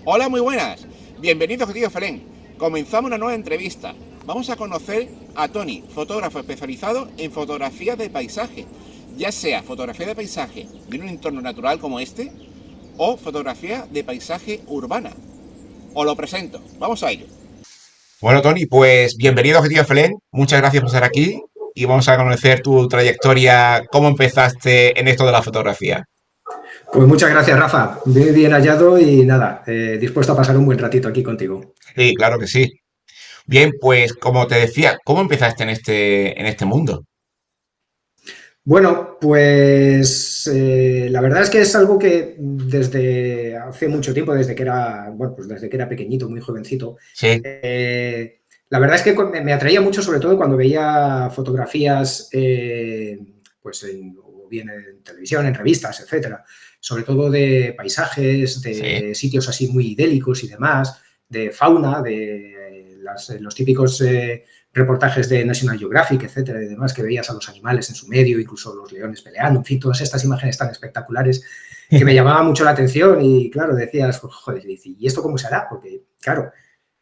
Hola, muy buenas. Bienvenidos a Tío Felén. Comenzamos una nueva entrevista. Vamos a conocer a Tony, fotógrafo especializado en fotografía de paisaje, ya sea fotografía de paisaje de un entorno natural como este o fotografía de paisaje urbana. Os lo presento. Vamos a ello. Bueno, Tony, pues bienvenido a Objetivo Felén. Muchas gracias por estar aquí y vamos a conocer tu trayectoria, cómo empezaste en esto de la fotografía. Pues muchas gracias, Rafa. Muy bien hallado y nada, dispuesto a pasar un buen ratito aquí contigo. Sí, claro que sí. Bien, pues como te decía, ¿cómo empezaste en este mundo? Bueno, pues la verdad es que es algo que desde hace mucho tiempo, desde que era, bueno, pues desde que era pequeñito, muy jovencito, Sí, la verdad es que me atraía mucho, sobre todo cuando veía fotografías, pues o bien en televisión, en revistas, etcétera, sobre todo de paisajes, sí. de sitios así muy idélicos y demás, de fauna, de los típicos reportajes de National Geographic, etcétera, y demás, que veías a los animales en su medio, incluso los leones peleando, en fin, todas estas imágenes tan espectaculares que me llamaban mucho la atención y, claro, decías, pues, joder, ¿y esto cómo se hará? Porque, claro,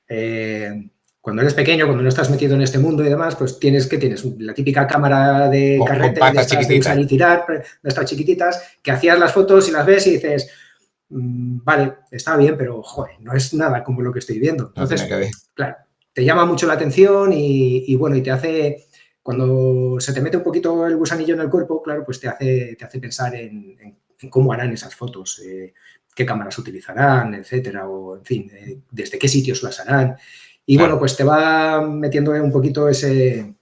eh, cuando eres pequeño, cuando no estás metido en este mundo y demás, pues tienes la típica cámara de carrete de Compactas estas de usar chiquititas. y tirar, de estas chiquititas, que hacías las fotos y las ves y dices, vale, está bien, pero joder, no es nada como lo que estoy viendo. No tiene que Entonces, ver. claro, te llama mucho la atención y bueno, y te hace, cuando se te mete un poquito el gusanillo en el cuerpo, claro, pues te hace pensar en cómo harán esas fotos, qué cámaras utilizarán, etcétera, o en fin, desde qué sitios las harán. Y bueno, Claro. pues te va metiendo un poquito ese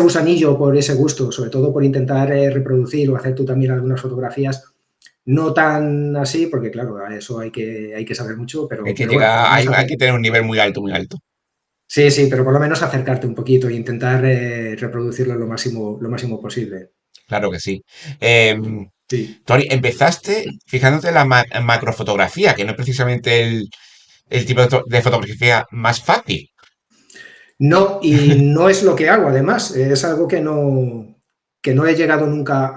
gusanillo por ese gusto, sobre todo por intentar reproducir o hacer tú también algunas fotografías no tan así, porque claro, a eso hay que saber mucho, Hay que pero bueno, por lo llegar, menos hay que hacer. tener un nivel muy alto, muy alto. Sí, sí, pero por lo menos acercarte un poquito e intentar reproducirlo lo máximo posible. Claro que sí. Em, Sí. Tori, empezaste fijándote en la macrofotografía, que no es precisamente el tipo de fotografía más fácil. No, y no es lo que hago, además, es algo que no he llegado nunca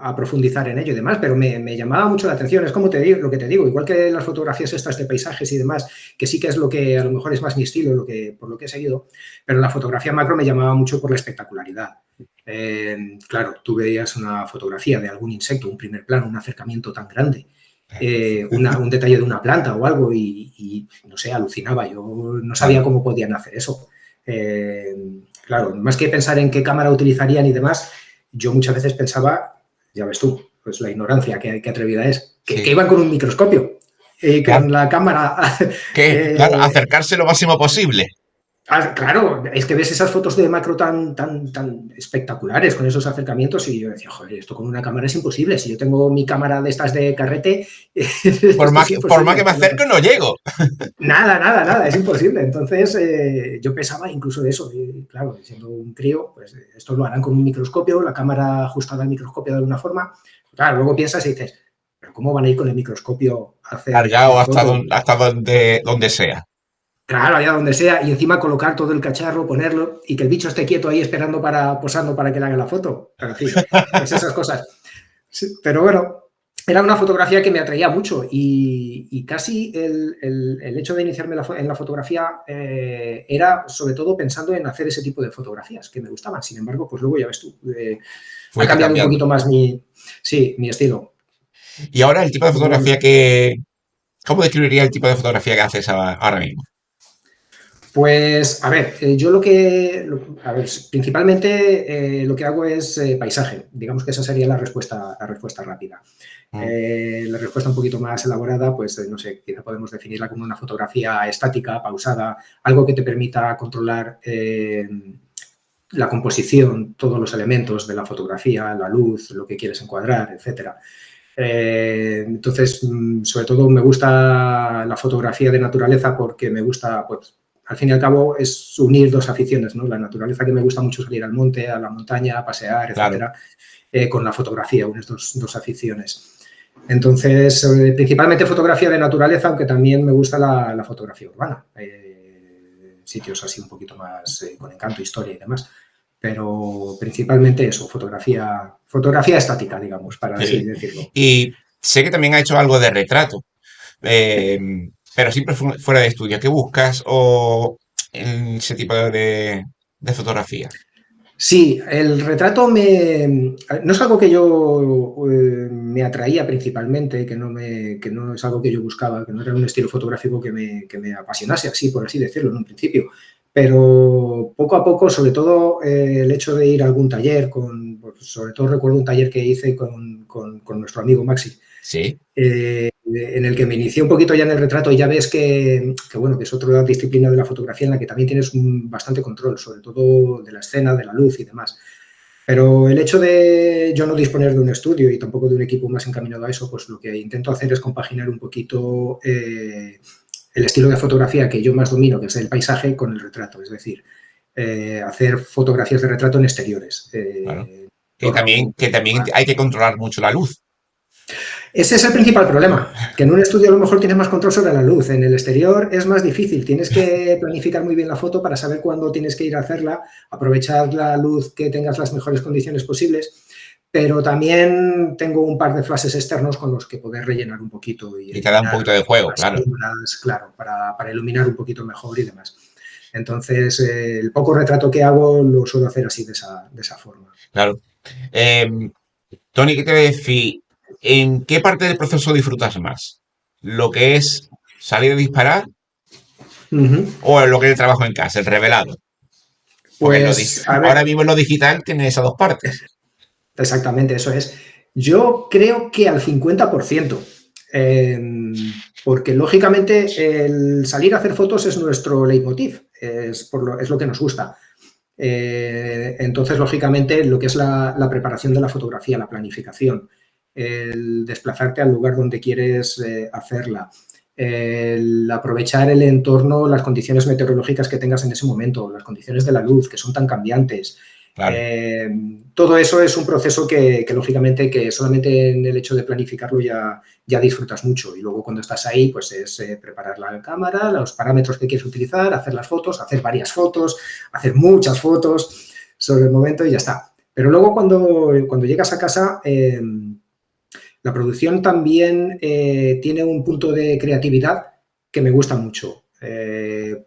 a profundizar en ello y demás, pero me llamaba mucho la atención. Es como te digo, lo que te digo, igual que las fotografías estas de paisajes y demás, que sí que es lo que a lo mejor es más mi estilo, por lo que he seguido, pero la fotografía macro me llamaba mucho por la espectacularidad. Claro, tú veías una fotografía de algún insecto, un primer plano, un acercamiento tan grande, un detalle de una planta o algo y, no sé, alucinaba. Yo no sabía Claro. cómo podían hacer eso. Eh, claro, más que pensar en qué cámara utilizarían y demás, yo muchas veces pensaba, ya ves tú, pues la ignorancia, qué atrevida es, que Sí. iban con un microscopio, Claro. con la cámara. Claro, eh, acercarse lo máximo posible. claro, es que ves esas fotos de macro tan espectaculares con esos acercamientos y yo decía, joder, esto con una cámara es imposible. Si yo tengo mi cámara de estas de carrete, esto es Por más que imposible. me acerque, no llego. Nada, es imposible. Entonces, yo pensaba incluso de eso. Y, claro, siendo un crío, pues esto lo harán con un microscopio, la cámara ajustada al microscopio de alguna forma. Claro, luego piensas y dices, pero ¿cómo van a ir con el microscopio a hacer Cargado fotos? hasta donde sea. Claro, allá donde sea, y encima colocar todo el cacharro, ponerlo y que el bicho esté quieto ahí esperando posando para que le haga la foto. Pero en fin, pues esas cosas. Sí, pero bueno, era una fotografía que me atraía mucho y casi el hecho de iniciarme en la fotografía era sobre todo pensando en hacer ese tipo de fotografías que me gustaban. Sin embargo, pues luego ya ves tú, ha Fuiste cambiado un cambiando. poquito más sí, mi estilo. Y ahora el tipo de Luego, fotografía que... ¿Cómo describiría el tipo de fotografía que haces ahora mismo? pues, a ver, a ver, principalmente lo que hago es paisaje. Digamos que esa sería la respuesta rápida. Mm. La respuesta un poquito más elaborada, pues no sé, quizá podemos definirla como una fotografía estática, pausada, algo que te permita controlar la composición, todos los elementos de la fotografía, la luz, lo que quieres encuadrar, etcétera. Entonces, sobre todo me gusta la fotografía de naturaleza porque me gusta, pues, al fin y al cabo, es unir dos aficiones, ¿no? La naturaleza, que me gusta mucho salir al monte, a la montaña, a pasear, Claro. etcétera, con la fotografía, unas dos aficiones. Entonces, principalmente fotografía de naturaleza, aunque también me gusta la fotografía urbana, sitios así un poquito más con encanto, historia y demás. Pero principalmente eso, fotografía estática, digamos, para así Sí. decirlo. Y sé que también ha hecho algo de retrato. pero siempre fuera de estudio. ¿Qué buscas o en ese tipo de fotografía? Sí, el retrato no es algo que yo me atraía principalmente, que no es algo que yo buscaba, que no era un estilo fotográfico que me apasionase, así por así decirlo, en un principio. Pero poco a poco, sobre todo el hecho de ir a algún taller, pues, sobre todo recuerdo un taller que hice con nuestro amigo Maxi, Sí, en el que me inicié un poquito ya en el retrato y ya ves bueno, que es otra disciplina de la fotografía en la que también tienes bastante control, sobre todo de la escena, de la luz y demás. Pero el hecho de yo no disponer de un estudio y tampoco de un equipo más encaminado a eso, pues lo que intento hacer es compaginar un poquito el estilo de fotografía que yo más domino, que es el paisaje, con el retrato. Es decir, hacer fotografías de retrato en exteriores. claro. Entorno, Que también hay que controlar mucho la luz. ese es el principal problema, que en un estudio a lo mejor tienes más control sobre la luz, en el exterior es más difícil, tienes que planificar muy bien la foto para saber cuándo tienes que ir a hacerla, aprovechar la luz, que tengas las mejores condiciones posibles, pero también tengo un par de flashes externos con los que poder rellenar un poquito y Y te da un eliminar poquito de juego, las claro. sombras, claro, para iluminar un poquito mejor y demás. Entonces, el poco retrato que hago lo suelo hacer así de esa forma. Claro. Em, Tony, ¿qué te voy a decir? ¿En qué parte del proceso disfrutas más? ¿Lo que es salir a disparar Uh -huh. o lo que es el trabajo en casa, el revelado? Porque Pues, a ahora ver, mismo en lo digital tiene esas dos partes. exactamente, eso es. Yo creo que al 50%, porque lógicamente el salir a hacer fotos es nuestro leitmotiv, es lo que nos gusta. Entonces, lógicamente, lo que es la preparación de la fotografía, la planificación, el desplazarte al lugar donde quieres hacerla, el aprovechar el entorno, las condiciones meteorológicas que tengas en ese momento, las condiciones de la luz, que son tan cambiantes. Claro. Todo eso es un proceso que lógicamente, que solamente en el hecho de planificarlo ya disfrutas mucho. Y luego cuando estás ahí, pues es preparar la cámara, los parámetros que quieres utilizar, hacer las fotos, hacer varias fotos, hacer muchas fotos sobre el momento y ya está. Pero luego cuando llegas a casa, la producción también tiene un punto de creatividad que me gusta mucho.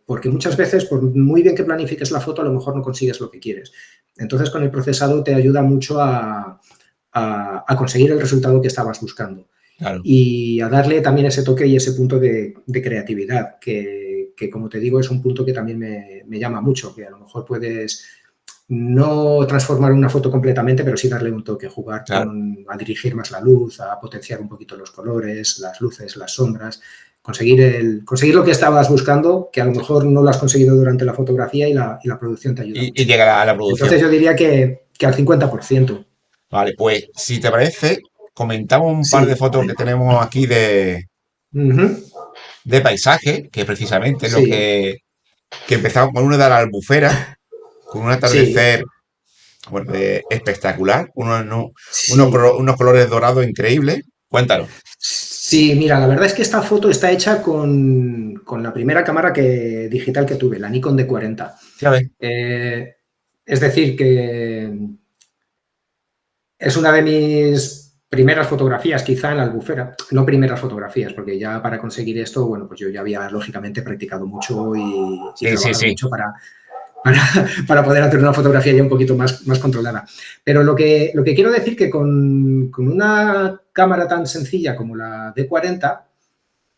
Porque muchas veces, por muy bien que planifiques la foto, a lo mejor no consigues lo que quieres. Entonces, con el procesado te ayuda mucho a conseguir el resultado que estabas buscando. Claro. Y a darle también ese toque y ese punto de creatividad, que, como te digo, es un punto que también me llama mucho, que a lo mejor puedes no transformar una foto completamente, pero sí darle un toque, jugar Claro. a dirigir más la luz, a potenciar un poquito los colores, las luces, las sombras, conseguir lo que estabas buscando, que a lo mejor no lo has conseguido durante la fotografía y la producción te ayuda Y mucho. llegar a la producción. Entonces yo diría que al 50%. Vale, pues si te parece, comentamos un par de Sí. fotos que tenemos aquí de paisaje, que precisamente es lo Sí, que empezamos con una de la Albufera, con un sí, atardecer, bueno, espectacular, sí. unos colores dorados increíbles. Cuéntalo. Sí, mira, la verdad es que esta foto está hecha con la primera cámara digital que tuve, la Nikon D40. Ya ves. Eh, es decir, que es una de mis primeras fotografías, quizá en la Albufera. No primeras fotografías, porque ya para conseguir esto, bueno, pues yo ya había lógicamente practicado mucho y Sí, sí, trabajado sí. mucho para, para poder hacer una fotografía ya un poquito más controlada. Pero lo que quiero decir que con una cámara tan sencilla como la D40,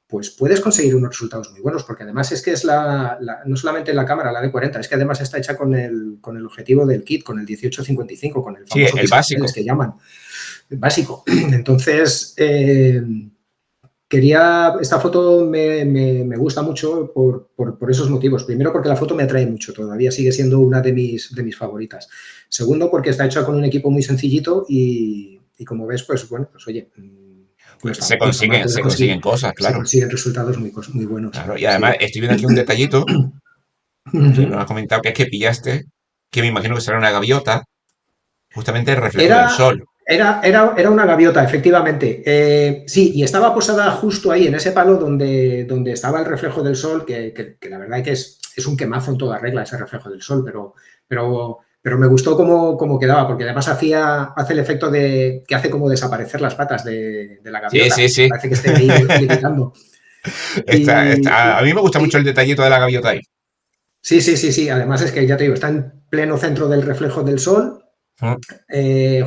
pues puedes conseguir unos resultados muy buenos, porque además es que es no solamente la cámara, la D40, es que además está hecha con el objetivo del kit, con el 18-55, con el Sí, famoso el pixel básico. que llaman, el básico. Entonces, esta foto me gusta mucho por esos motivos. Primero, porque la foto me atrae mucho, todavía sigue siendo una de mis favoritas. Segundo, porque está hecha con un equipo muy sencillito y como ves, pues bueno, pues oye, Pues no está mal, se consiguen cosas, se claro. consiguen resultados muy buenos. Claro. Y además Sí. estoy viendo aquí un detallito que nos has comentado que es que pillaste, que me imagino que será una gaviota, justamente el reflejo del Era, sol. era una gaviota, efectivamente. Sí, y estaba posada justo ahí, en ese palo donde estaba el reflejo del sol, que la verdad que es un quemazo en toda regla ese reflejo del sol, pero me gustó cómo quedaba, porque además hace el efecto que hace como desaparecer las patas de la Sí, gaviota. sí, sí. Parece que esté ahí levitando. Y, A mí me gusta mucho el y- detallito de la gaviota ahí. sí, sí, sí, sí. Además es que ya te digo, está en pleno centro del reflejo del sol. Mm.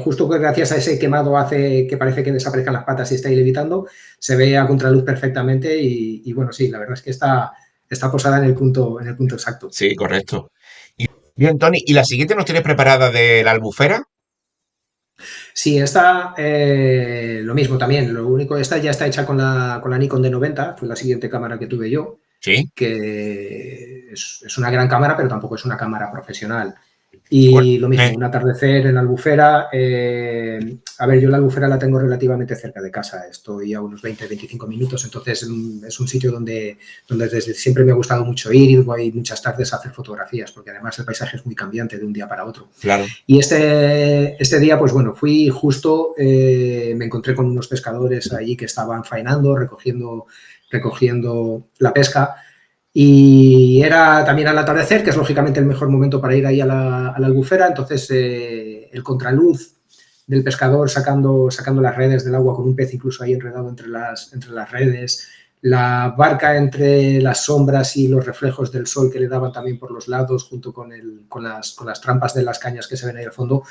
Justo que gracias a ese quemado hace que parece que desaparezcan las patas y está ahí levitando, se ve a contraluz perfectamente y bueno, sí, la verdad es que está posada en el punto exacto. Sí, correcto. Bien, Tony, ¿y la siguiente nos tienes preparada de la Albufera? Sí, esta lo mismo también, lo único, esta ya está hecha con la Nikon D90, fue la siguiente cámara que tuve yo, Sí. que es una gran cámara, pero tampoco es una cámara profesional. Bueno, Y lo mismo, un atardecer en la Albufera. A ver, yo la Albufera la tengo relativamente cerca de casa, estoy a unos 20-25 minutos, entonces es un sitio donde desde siempre me ha gustado mucho ir y voy muchas tardes a hacer fotografías, porque además el paisaje es muy cambiante de un día para otro. claro. Y este día, pues bueno, fui justo, me encontré con unos pescadores allí que estaban faenando, recogiendo la pesca. Y era también al atardecer, que es lógicamente el mejor momento para ir ahí a la Albufera. Entonces, el contraluz del pescador sacando las redes del agua con un pez incluso ahí enredado entre las redes, la barca entre las sombras y los reflejos del sol que le daban también por los lados, junto con las trampas de las cañas que se ven ahí al fondo,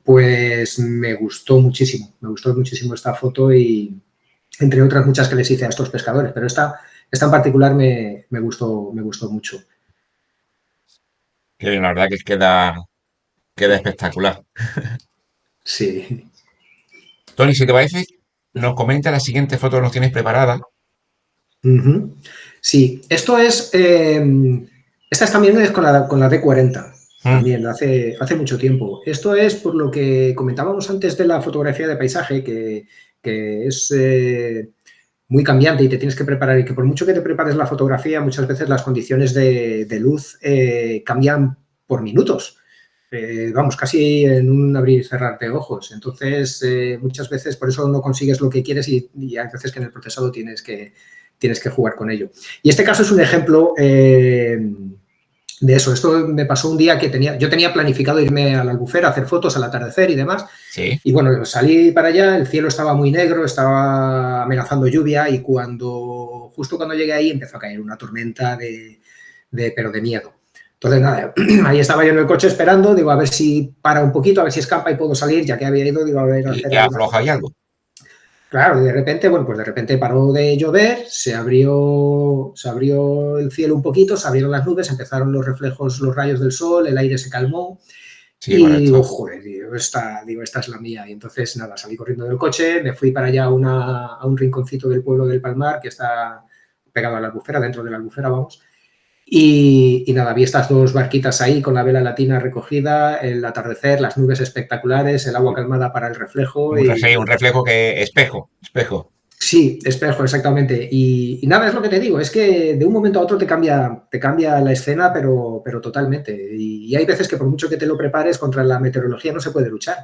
pues me gustó muchísimo esta foto y entre otras muchas que les hice a estos pescadores, pero esta en particular me gustó mucho. Que la verdad que queda espectacular. Sí. Tony, si te parece, nos comenta la siguiente foto que nos tienes preparada. Ujú. Sí, esta también es con la D40, Mm, también, hace mucho tiempo. Esto es por lo que comentábamos antes de la fotografía de paisaje, que es muy cambiante y te tienes que preparar y que por mucho que te prepares la fotografía, muchas veces las condiciones de luz cambian por minutos. Vamos, casi en un abrir y cerrar de ojos. Entonces, muchas veces por eso no consigues lo que quieres y hay veces que en el procesado tienes que jugar con ello. Y este caso es un ejemplo de eso. Esto me pasó un día que yo tenía planificado irme a la Albufera a hacer fotos al atardecer y demás. sí. Y bueno, salí para allá, el cielo estaba muy negro, estaba amenazando lluvia y justo cuando llegué ahí empezó a caer una tormenta pero de miedo. Entonces, nada, ahí estaba yo en el coche esperando, digo, a ver si para un poquito, a ver si escapa y puedo salir, ya que había ido, digo, a ver, a hacer Y alguna afloja foto. ahí algo. Claro, y de repente, bueno, pues de repente paró de llover, se abrió el cielo un poquito, se abrieron las nubes, empezaron los reflejos, los rayos del sol, el aire se calmó Sí, y digo, correcto. joder, esta es la mía. Y entonces, nada, salí corriendo del coche, me fui para allá a un rinconcito del pueblo del Palmar, que está pegado a la Albufera, dentro de la Albufera, vamos. Y nada, vi estas dos barquitas ahí con la vela latina recogida, el atardecer, las nubes espectaculares, el agua calmada para el reflejo Un y reflejo que espejo. sí, espejo, exactamente. Y nada, es lo que te digo, es que de un momento a otro te cambia la escena, pero totalmente. Y hay veces que por mucho que te lo prepares, contra la meteorología no se puede luchar.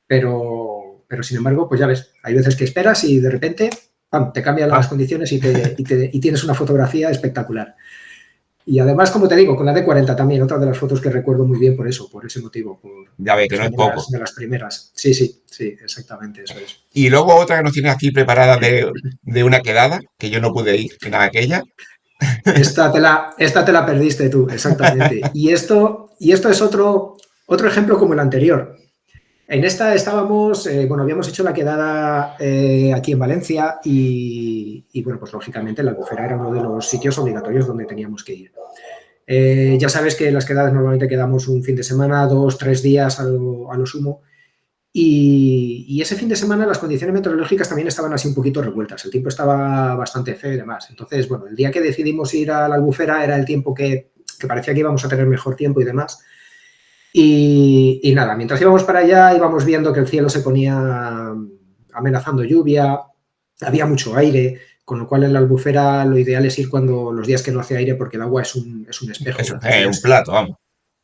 Pero sin embargo, pues ya ves, hay veces que esperas y de repente, ¡pam!, te cambian las Ah, condiciones y tienes una fotografía espectacular. Y además, como te digo, con la D40 también, otra de las fotos que recuerdo muy bien por eso, por ese motivo, ya ves que es no es una poco. de las primeras. Sí, sí, sí, exactamente, eso es. Y luego otra que nos tienes aquí preparada de una quedada, que yo no pude ir en aquella. Esta te la perdiste tú, exactamente. Y esto es otro ejemplo como el anterior. En esta estábamos, bueno, habíamos hecho la quedada aquí en Valencia y, bueno, pues lógicamente la Albufera era uno de los sitios obligatorios donde teníamos que ir. Ya sabes que las quedadas normalmente quedamos un fin de semana, 2, 3 días a lo sumo. Y ese fin de semana las condiciones meteorológicas también estaban así un poquito revueltas. El tiempo estaba bastante feo y demás. Entonces, bueno, el día que decidimos ir a la Albufera era el tiempo que parecía que íbamos a tener mejor tiempo y demás. Y nada, mientras íbamos para allá íbamos viendo que el cielo se ponía amenazando lluvia, había mucho aire, con lo cual en la Albufera lo ideal es ir cuando los días que no hace aire porque el agua es un espejo. Eso, un Entonces, plato, vamos.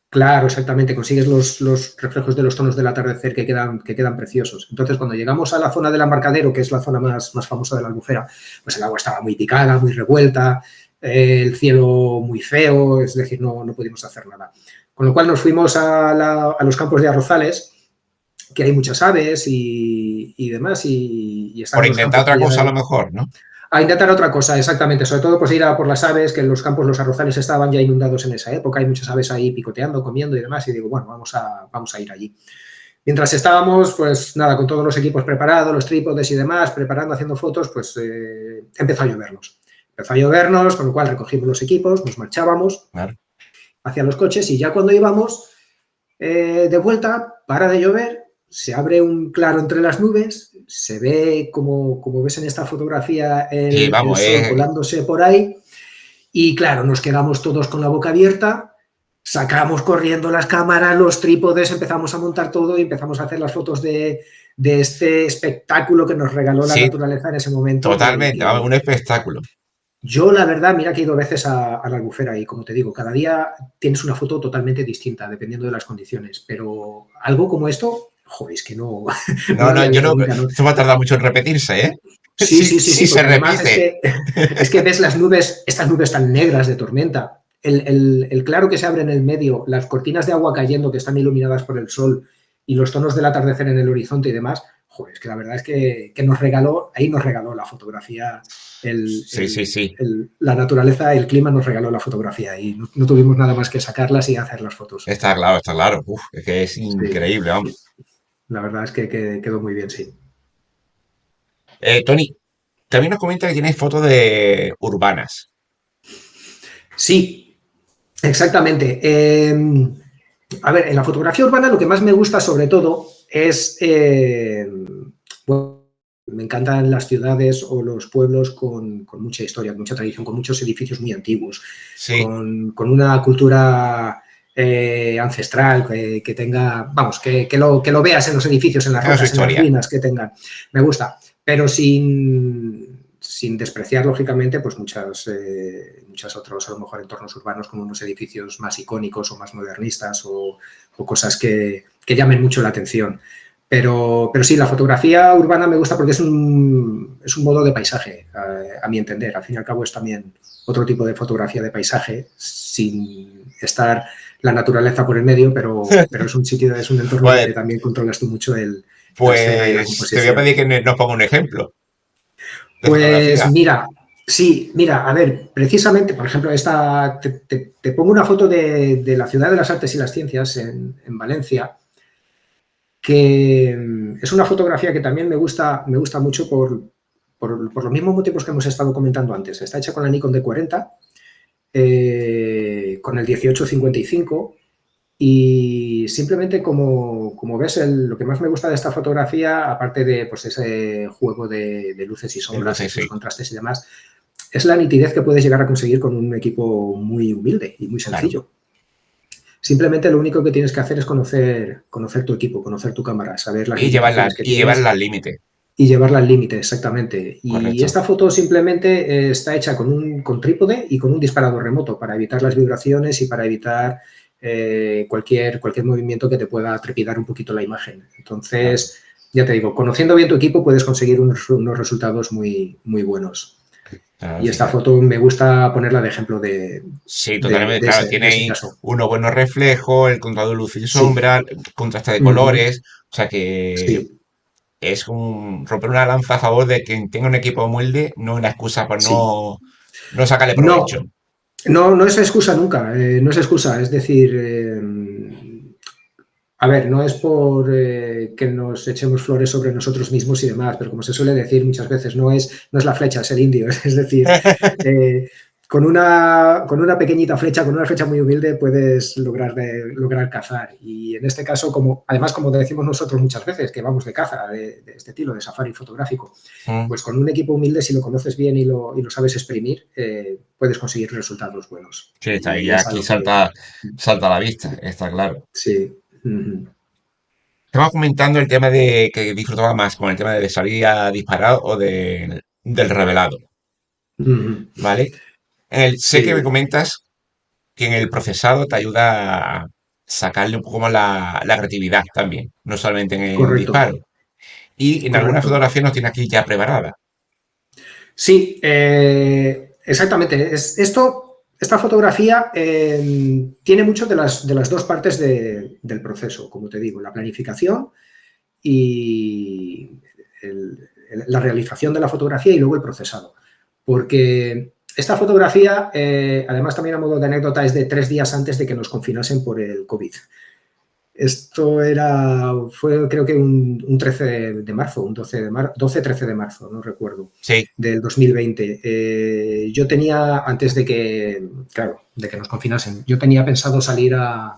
claro, exactamente, consigues los reflejos de los tonos del atardecer que quedan preciosos. Entonces, cuando llegamos a la zona del embarcadero, que es la zona más famosa de la Albufera, pues el agua estaba muy picada, muy revuelta, el cielo muy feo, es decir, no pudimos hacer nada. Con lo cual nos fuimos a los campos de arrozales, que hay muchas aves y demás, y Por están los intentar campos otra allá. cosa a lo mejor, ¿no? A intentar otra cosa, exactamente. Sobre todo, pues ir a por las aves, que en los campos, los arrozales estaban ya inundados en esa época. Hay muchas aves ahí picoteando, comiendo y demás. Y digo, bueno, vamos a ir allí. Mientras estábamos, pues nada, con todos los equipos preparados, los trípodes y demás, preparando, haciendo fotos, pues empezó a llovernos. Empezó a llovernos, con lo cual recogimos los equipos, nos marchábamos hacia los coches y ya cuando íbamos de vuelta, para de llover, se abre un claro entre las nubes, se ve, como ves en esta fotografía, el sol colándose por ahí y claro, nos quedamos todos con la boca abierta, sacamos corriendo las cámaras, los trípodes, empezamos a montar todo y empezamos a hacer las fotos de este espectáculo que nos regaló la naturaleza en ese momento. Totalmente, un espectáculo. Yo, la verdad, mira que he ido veces a la Albufera y, como te digo, cada día tienes una foto totalmente distinta, dependiendo de las condiciones. Pero algo como esto, joder, es que no... yo no... Esto va a tardar mucho en repetirse, ¿eh? Sí, se repite. Es que ves las nubes, estas nubes tan negras de tormenta, el claro que se abre en el medio, las cortinas de agua cayendo que están iluminadas por el sol y los tonos del atardecer en el horizonte y demás. Joder, es que la verdad es que nos regaló la fotografía, la naturaleza, el clima nos regaló la fotografía y no tuvimos nada más que sacarlas y hacer las fotos. Está claro. Uf, es que es increíble, vamos. La verdad es que quedó muy bien, sí. Tony, también nos comenta que tienes fotos de urbanas. Sí, exactamente. A ver, en la fotografía urbana lo que más me gusta sobre todo es, bueno, me encantan las ciudades o los pueblos con mucha historia, con mucha tradición, con muchos edificios muy antiguos, con una cultura ancestral, que tenga, vamos, que lo veas en los edificios, en las rocas, en las ruinas que tengan. Me gusta, pero sin despreciar, lógicamente, pues muchas otros, a lo mejor, entornos urbanos con unos edificios más icónicos o más modernistas o cosas que llamen mucho la atención. Pero sí, la fotografía urbana me gusta porque es un modo de paisaje, a mi entender. Al fin y al cabo es también otro tipo de fotografía de paisaje, sin estar la naturaleza por el medio, pero es un sitio, es un entorno donde también controlas tú mucho la escena y la composición. Te voy a pedir que nos ponga un ejemplo. Pues mira, a ver, precisamente, por ejemplo, te pongo una foto de la Ciudad de las Artes y las Ciencias en Valencia, que es una fotografía que también me gusta mucho por los mismos motivos que hemos estado comentando antes. Está hecha con la Nikon D40, con el 1855, y simplemente como ves, lo que más me gusta de esta fotografía, aparte de pues, ese juego de luces y sombras, esos contrastes y demás, es la nitidez que puedes llegar a conseguir con un equipo muy humilde y muy sencillo. Claro. Simplemente lo único que tienes que hacer es conocer tu equipo, conocer tu cámara, saber las limitaciones que tienes. Y llevarla al límite. Y llevarla al límite, exactamente. Correcto. Y esta foto simplemente está hecha con trípode y con un disparador remoto para evitar las vibraciones y para evitar cualquier movimiento que te pueda trepidar un poquito la imagen. Entonces, ya te digo, conociendo bien tu equipo puedes conseguir unos resultados muy, muy buenos. Claro, y esta foto me gusta ponerla de ejemplo de... Sí, totalmente, claro, tiene ahí unos buenos reflejos, el contraste de luz y sombra, el contraste de colores, o sea que es romper una lanza a favor de quien tenga un equipo humilde, no una excusa para no sacarle provecho. No es excusa nunca, no es excusa, es decir, a ver, no es por que nos echemos flores sobre nosotros mismos y demás, pero como se suele decir muchas veces, no es la flecha, es el indio, es decir, con una pequeñita flecha, con una flecha muy humilde puedes lograr cazar, y en este caso, además como decimos nosotros muchas veces, que vamos de caza, de este estilo, de safari fotográfico, pues con un equipo humilde, si lo conoces bien y lo sabes exprimir, puedes conseguir resultados buenos. Sí, está ahí, aquí salta a la vista, está claro. Sí. Estamos comentando el tema de que disfrutaba más con el tema de salir a disparar o del revelado. ¿Vale? Sé que me comentas que en el procesado te ayuda a sacarle un poco más la creatividad también, no solamente en el disparo. Y en alguna fotografía nos tiene aquí ya preparada. Sí, exactamente. Esta fotografía tiene mucho de las dos partes del proceso, como te digo, la planificación y la realización de la fotografía y luego el procesado. porque esta fotografía, además también a modo de anécdota, es de 3 días antes de que nos confinasen por el COVID. Esto fue creo que un 13 de marzo, un 12-13 de marzo, no recuerdo, Sí. del 2020. Yo tenía, antes de que nos confinasen, yo tenía pensado salir a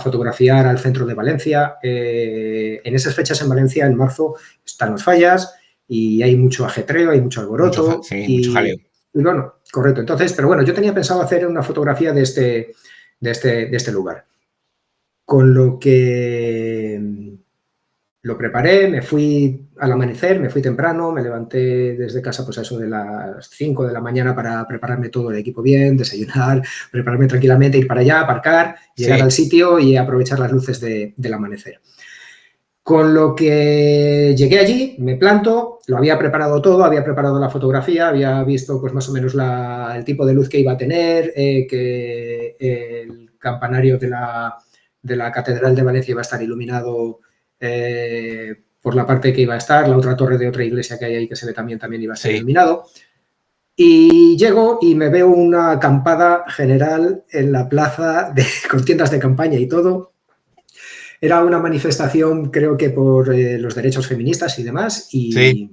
fotografiar al centro de Valencia. En esas fechas en Valencia, en marzo, están las fallas y hay mucho ajetreo, hay mucho alboroto. Mucho jaleo. Y bueno, correcto. Entonces, pero bueno, yo tenía pensado hacer una fotografía de este lugar. Con lo que lo preparé, me fui al amanecer, me fui temprano, me levanté desde casa pues a eso de las 5 de la mañana para prepararme todo el equipo bien, desayunar, prepararme tranquilamente, ir para allá, aparcar, llegar al sitio y aprovechar las luces del amanecer. Con lo que llegué allí, me planto, lo había preparado todo, había preparado la fotografía, había visto pues más o menos el tipo de luz que iba a tener, que el campanario de la Catedral de Valencia iba a estar iluminado por la parte que iba a estar, la otra torre de otra iglesia que hay ahí que se ve también iba a estar iluminado. Y llego y me veo una acampada general en la plaza con tiendas de campaña y todo. Era una manifestación, creo que por los derechos feministas y demás. Y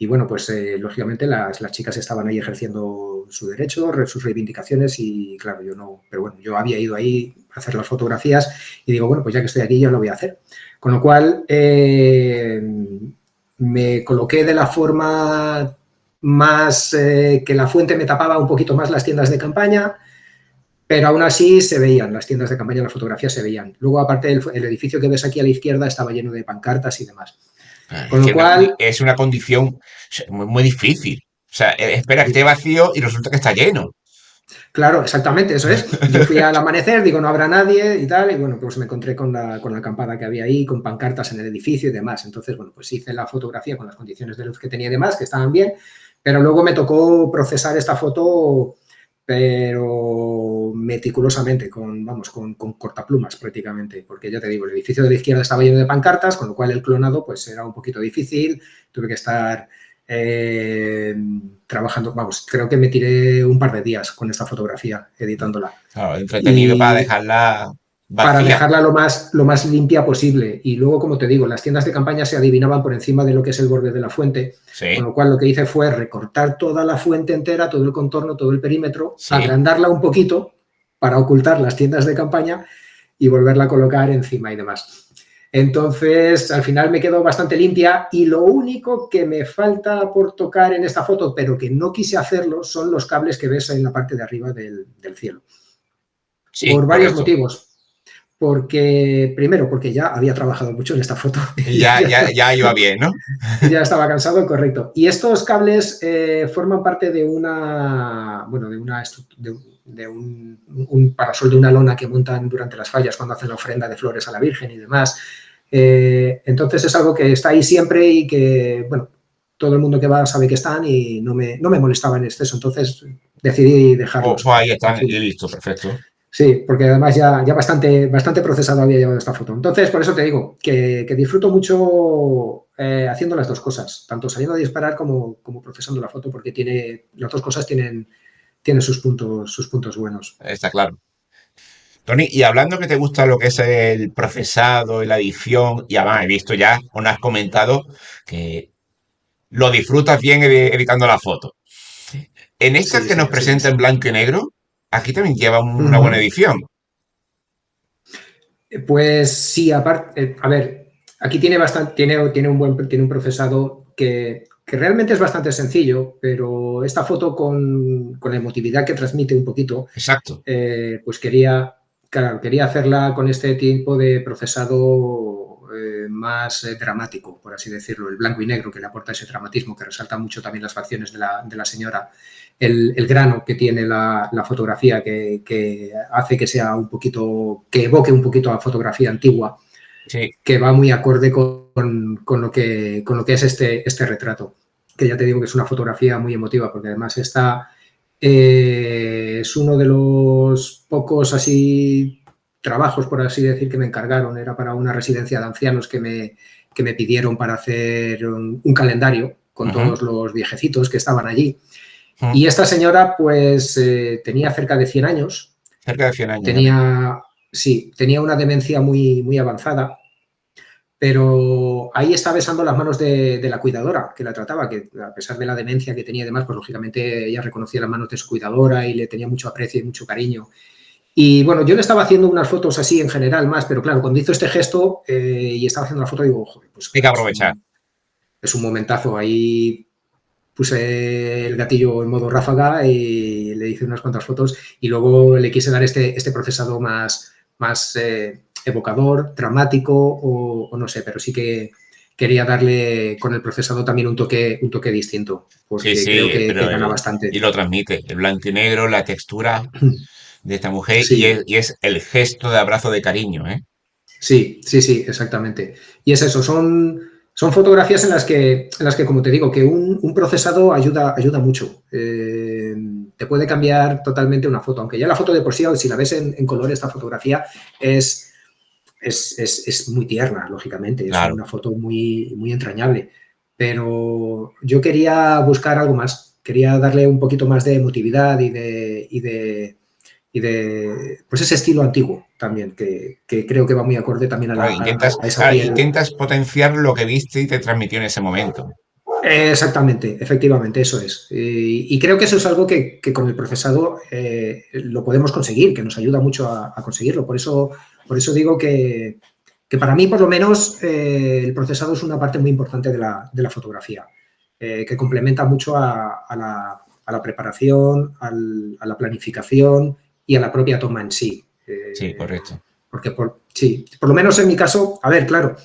bueno, pues lógicamente las chicas estaban ahí ejerciendo su derecho, sus reivindicaciones y claro, yo no, pero bueno, yo había ido ahí a hacer las fotografías y digo, bueno, pues ya que estoy aquí, yo lo voy a hacer. Con lo cual, me coloqué de la forma más que la fuente me tapaba un poquito más las tiendas de campaña, pero aún así se veían, las tiendas de campaña, las fotografías se veían. Luego, aparte, el edificio que ves aquí a la izquierda estaba lleno de pancartas y demás. Con lo cual... Es una condición muy, muy difícil. O sea, espera que esté vacío y resulta que está lleno. Claro, exactamente, eso es. Yo fui al amanecer, digo, no habrá nadie y tal, y bueno, pues me encontré con la acampada que había ahí, con pancartas en el edificio y demás. Entonces, bueno, pues hice la fotografía con las condiciones de luz que tenía y demás, que estaban bien, pero luego me tocó procesar esta foto, pero meticulosamente, con cortaplumas prácticamente, porque ya te digo, el edificio de la izquierda estaba lleno de pancartas, con lo cual el clonado pues era un poquito difícil, tuve que estar trabajando, creo que me tiré un par de días con esta fotografía editándola. Claro, entretenido para dejarla vacía. Para dejarla lo más limpia posible. Y luego, como te digo, las tiendas de campaña se adivinaban por encima de lo que es el borde de la fuente, con lo cual lo que hice fue recortar toda la fuente entera, todo el contorno, todo el perímetro, agrandarla un poquito para ocultar las tiendas de campaña y volverla a colocar encima y demás. Entonces, al final me quedó bastante limpia y lo único que me falta por tocar en esta foto, pero que no quise hacerlo, son los cables que ves en la parte de arriba del cielo. Sí, por varios motivos. Primero, porque ya había trabajado mucho en esta foto. Ya iba bien, ¿no? Ya estaba cansado, correcto. Y estos cables forman parte de un parasol de una lona que montan durante las fallas cuando hacen la ofrenda de flores a la Virgen y demás. Entonces es algo que está ahí siempre y que, bueno, todo el mundo que va sabe que están y no me molestaba en exceso. Entonces decidí dejarlos. Ahí están y listo, perfecto. Sí, porque además ya bastante procesado había llevado esta foto. Entonces, por eso te digo que disfruto mucho haciendo las dos cosas, tanto saliendo a disparar como procesando la foto, porque las dos cosas tienen sus puntos buenos. Está claro. Tony, y hablando que te gusta lo que es el procesado y la edición, y además he visto ya, o no has comentado, que lo disfrutas bien editando la foto. En estas que nos presenta en blanco y negro, aquí también lleva una buena edición. Pues sí, aparte, a ver, aquí tiene un procesado que realmente es bastante sencillo, pero esta foto con la emotividad que transmite un poquito, exacto, pues quería hacerla con este tipo de procesado más dramático, por así decirlo, el blanco y negro que le aporta ese dramatismo, que resalta mucho también las facciones de la señora, el grano que tiene la fotografía que hace que sea un poquito, que evoque un poquito a fotografía antigua, que va muy acorde con lo que es este retrato, que ya te digo que es una fotografía muy emotiva, porque además es uno de los pocos así trabajos, por así decir, que me encargaron. Era para una residencia de ancianos que me pidieron para hacer un calendario con todos los viejecitos que estaban allí. Y esta señora, pues, tenía cerca de 100 años. Cerca de 100 años. Sí, tenía una demencia muy, muy avanzada, pero ahí está besando las manos de la cuidadora que la trataba, que a pesar de la demencia que tenía y demás, pues lógicamente ella reconocía las manos de su cuidadora y le tenía mucho aprecio y mucho cariño. Y bueno, yo le estaba haciendo unas fotos así en general más, pero claro, cuando hizo este gesto y estaba haciendo la foto, digo, joder, pues hay que aprovechar. Es un momentazo. Ahí puse el gatillo en modo ráfaga y le hice unas cuantas fotos y luego le quise dar este procesado más evocador, dramático o no sé, pero sí que quería darle con el procesado también un toque distinto, porque Sí, creo que pero gana bastante. y lo transmite, el blanco y negro, la textura de esta mujer Sí, y es el gesto de abrazo de cariño, ¿eh? sí, exactamente. Y es eso, son fotografías en las que, como te digo, que un procesado ayuda mucho. Te puede cambiar totalmente una foto, aunque ya la foto de por sí, si la ves en color, esta fotografía es muy tierna, lógicamente, es Claro. una foto muy, muy entrañable. Pero yo quería buscar algo más, quería darle un poquito más de emotividad y de pues ese estilo antiguo también, que creo que va muy acorde también a esa piel. Intentas potenciar lo que viste y te transmitió en ese momento. Exactamente, efectivamente, eso es. Y creo que eso es algo que con el procesado lo podemos conseguir, que nos ayuda mucho a conseguirlo. Por eso digo que para mí, por lo menos, el procesado es una parte muy importante de la fotografía, que complementa mucho a la preparación, a la planificación y a la propia toma en sí. Sí, correcto. Porque, sí, por lo menos en mi caso, a ver, claro,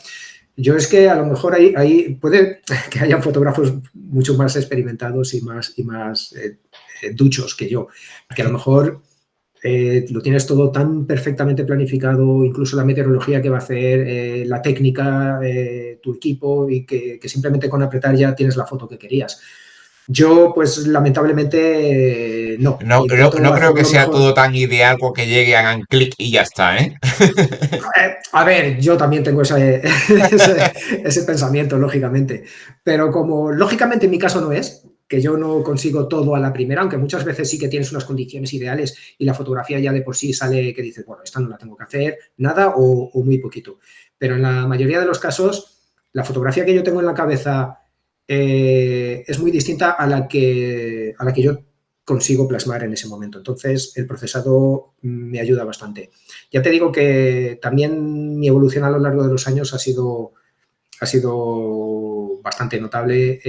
yo es que a lo mejor ahí puede que hayan fotógrafos mucho más experimentados y más duchos que yo, que a lo mejor lo tienes todo tan perfectamente planificado, incluso la meteorología que va a hacer, la técnica, tu equipo, y que simplemente con apretar ya tienes la foto que querías. Yo, pues lamentablemente, no. Intento No creo hacerlo que lo sea mejor. todo tan ideal con que llegue, hagan clic y ya está, ¿eh? A ver, yo también tengo ese pensamiento, lógicamente. Pero como lógicamente en mi caso no es, que yo no consigo todo a la primera, aunque muchas veces sí que tienes unas condiciones ideales y la fotografía ya de por sí sale que dices, bueno, esta no la tengo que hacer, nada o muy poquito. Pero en la mayoría de los casos, la fotografía que yo tengo en la cabeza es muy distinta a la que yo consigo plasmar en ese momento. Entonces, el procesado me ayuda bastante. Ya te digo que también mi evolución a lo largo de los años ha sido bastante notable,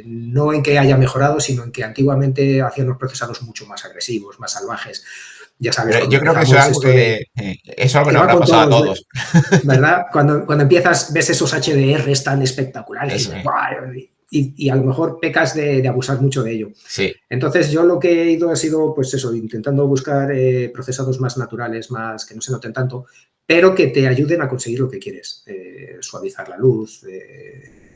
no en que haya mejorado, sino en que antiguamente hacían los procesados mucho más agresivos, más salvajes. Ya sabes, Pero cuando yo creo que eso es empezamos algo esto de... eso es algo que que nos va habrá con pasado a todos, todos. ¿verdad? Cuando empiezas, ves esos HDRs tan espectaculares y Eso dices, es. ¡buah! Y a lo mejor pecas de abusar mucho de ello. Sí. Entonces, yo lo que he ido ha sido, pues eso, intentando buscar procesados más naturales, más que no se noten tanto, pero que te ayuden a conseguir lo que quieres. Suavizar la luz,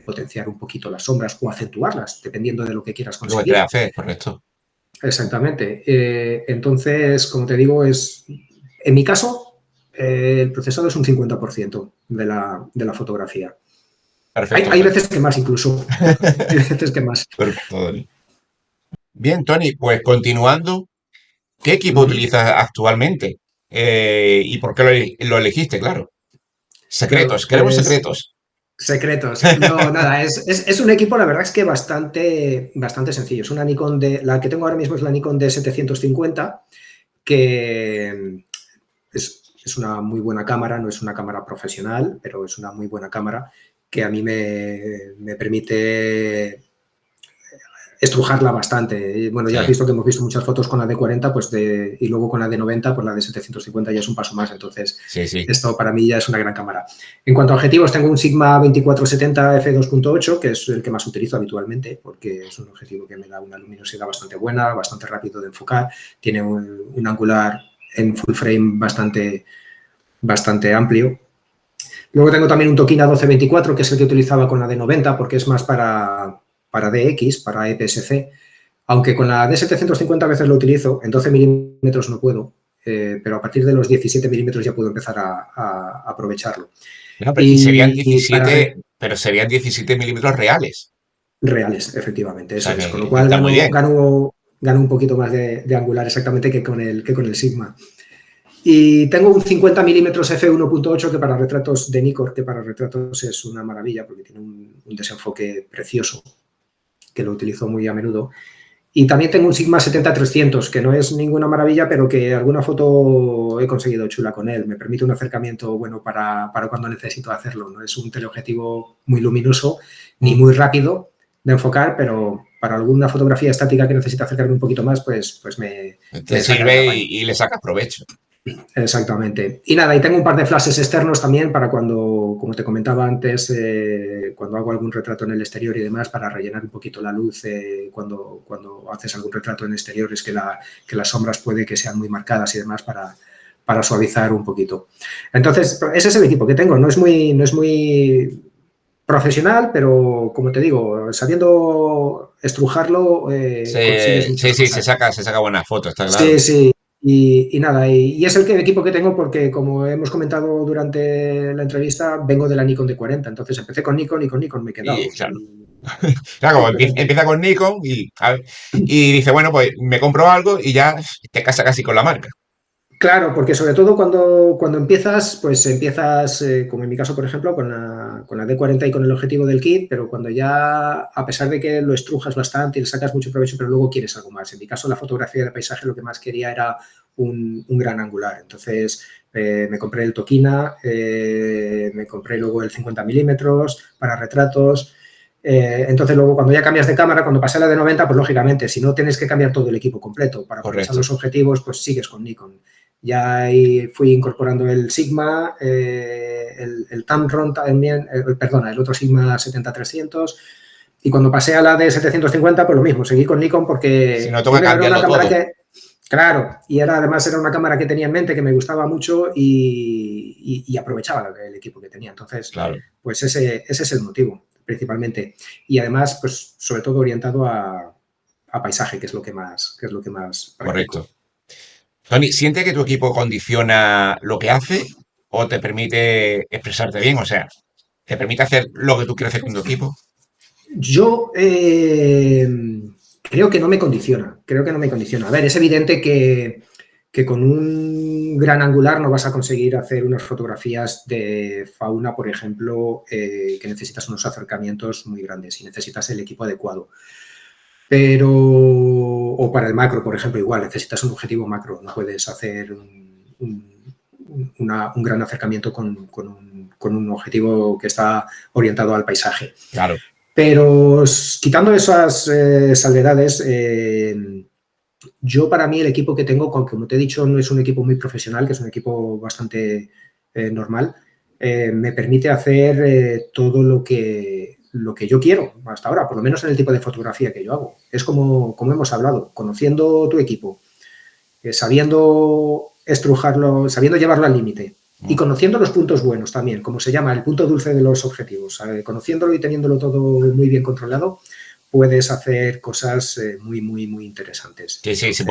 potenciar un poquito las sombras o acentuarlas, dependiendo de lo que quieras Lo que quieras conseguir. hacer, correcto. Exactamente. Entonces, como te digo, en mi caso, el procesado es un 50% de la fotografía. Perfecto, Hay Tony. veces que más incluso. Hay veces que más. Perfecto, Tony. Bien, Tony, pues continuando, ¿qué equipo Ujú. utilizas actualmente? ¿Y por qué lo elegiste? Claro. Claro, Secretos, queremos pues secretos. secretos. No, nada, es un equipo, la verdad es que bastante sencillo. Es una Nikon la que tengo ahora mismo es la Nikon D750, que es una muy buena cámara, no es una cámara profesional, pero es una muy buena cámara que a mí me permite estrujarla bastante. Y bueno, ya has Sí, visto que hemos visto muchas fotos con la D40 pues y luego con la D90, pues la D750 ya es un paso más. Entonces, sí, sí. esto para mí ya es una gran cámara. En cuanto a objetivos, tengo un Sigma 2470 f2.8, que es el que más utilizo habitualmente, porque es un objetivo que me da una luminosidad bastante buena, bastante rápido de enfocar, tiene un angular en full frame bastante amplio. Luego tengo también un Tokina 1224, que es el que utilizaba con la D90, porque es más para DX, para EPS-C, aunque con la D750 a veces lo utilizo, en 12 milímetros no puedo, pero a partir de los 17 milímetros ya puedo empezar a aprovecharlo. No, y serían Y para 17, pero serían 17 milímetros reales. reales, efectivamente, O sea eso es. que Con lo cual está muy bien. gano un poquito más de angular exactamente que con el Sigma. Y tengo un 50 milímetros f1.8 que para retratos de Nikkor, que para retratos es una maravilla porque tiene un desenfoque precioso, que lo utilizo muy a menudo. Y también tengo un Sigma 70-300, que no es ninguna maravilla, pero que alguna foto he conseguido chula con él. Me permite un acercamiento bueno para cuando necesito hacerlo. No es un teleobjetivo muy luminoso ni muy rápido de enfocar, pero para alguna fotografía estática que necesite acercarme un poquito más, pues Te me saca el sirve apaño. y le sacas provecho. Exactamente. Y nada, y tengo un par de flashes externos también para cuando, como te comentaba antes, cuando hago algún retrato en el exterior y demás, para rellenar un poquito la luz cuando haces algún retrato en exteriores que las sombras puede que sean muy marcadas y demás para suavizar un poquito. Entonces, ese es el equipo que tengo. No es muy profesional, pero como te digo, sabiendo estrujarlo, consigues muchas Sí, se cosas. saca buenas fotos, está claro. Sí, sí. Y nada, y es el equipo que tengo porque, como hemos comentado durante la entrevista, vengo de la Nikon D40. Entonces empecé con Nikon y con Nikon me he Y quedado. claro, claro, como Simplemente. empieza con Nikon y dice, bueno, pues me compro algo y ya te casa casi con la marca. Claro, porque sobre todo cuando empiezas, pues empiezas, como en mi caso, por ejemplo, con la D40 y con el objetivo del kit, pero cuando ya, a pesar de que lo estrujas bastante y le sacas mucho provecho, pero luego quieres algo más. En mi caso, la fotografía de paisaje lo que más quería era un gran angular. Entonces, me compré el Tokina, me compré luego el 50 milímetros para retratos. Entonces, luego, cuando ya cambias de cámara, cuando pasé a la de 90, pues lógicamente, si no tienes que cambiar todo el equipo completo para aprovechar Correcto. los objetivos, pues sigues con Nikon. Ya ahí fui incorporando el Sigma, el Tamron también, perdona, el otro Sigma 70-300. Y cuando pasé a la de 750, pues lo mismo, seguí con Nikon Si porque no, toca primero era una cambiarlo cámara todo. que, claro, y además era una cámara que tenía en mente, que me gustaba mucho y aprovechaba el equipo que tenía. Entonces, Claro, pues ese es el motivo, principalmente. Y además, pues sobre todo orientado a paisaje, que es lo que más practico. correcto. Tony, ¿siente que tu equipo condiciona lo que hace o te permite expresarte bien? O sea, ¿te permite hacer lo que tú quieres hacer con tu equipo? Yo creo que no me condiciona, A ver, es evidente que con un gran angular no vas a conseguir hacer unas fotografías de fauna, por ejemplo, que necesitas unos acercamientos muy grandes y necesitas el equipo adecuado. Pero, o para el macro, por ejemplo, igual, necesitas un objetivo macro, no puedes hacer un gran acercamiento con un objetivo que está orientado al paisaje. Claro. Pero quitando esas salvedades, yo para mí el equipo que tengo, como te he dicho, no es un equipo muy profesional, que es un equipo bastante normal, me permite hacer todo lo que yo quiero hasta ahora, por lo menos en el tipo de fotografía que yo hago. Es como hemos hablado, conociendo tu equipo, sabiendo estrujarlo, sabiendo llevarlo al límite y conociendo los puntos buenos también, como se llama, el punto dulce de los objetivos. Conociéndolo y teniéndolo todo muy bien controlado, puedes hacer cosas muy interesantes. Sí, sí, Entonces, se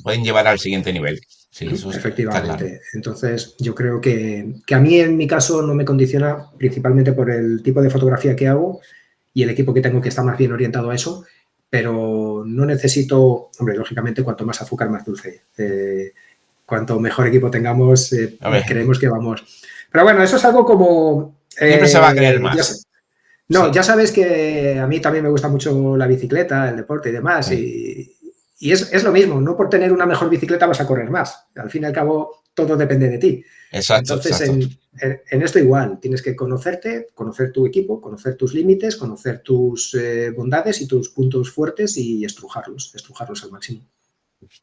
pueden llevar al siguiente nivel. Sí, está claro. efectivamente. Entonces, yo creo que a mí en mi caso no me condiciona principalmente por el tipo de fotografía que hago y el equipo que tengo que está más bien orientado a eso, pero no necesito, hombre, lógicamente cuanto más azúcar, más dulce. Cuanto mejor equipo tengamos, A ver, creemos que vamos. Pero bueno, eso es algo como... siempre se va a querer más. no, Sí, ya sabes que a mí también me gusta mucho la bicicleta, el deporte y demás, sí. y es lo mismo, no por tener una mejor bicicleta vas a correr más. Al fin y al cabo, todo depende de ti. Exacto, Entonces, exacto. en esto igual, tienes que conocerte, conocer tu equipo, conocer tus límites, conocer tus bondades y tus puntos fuertes y estrujarlos al máximo.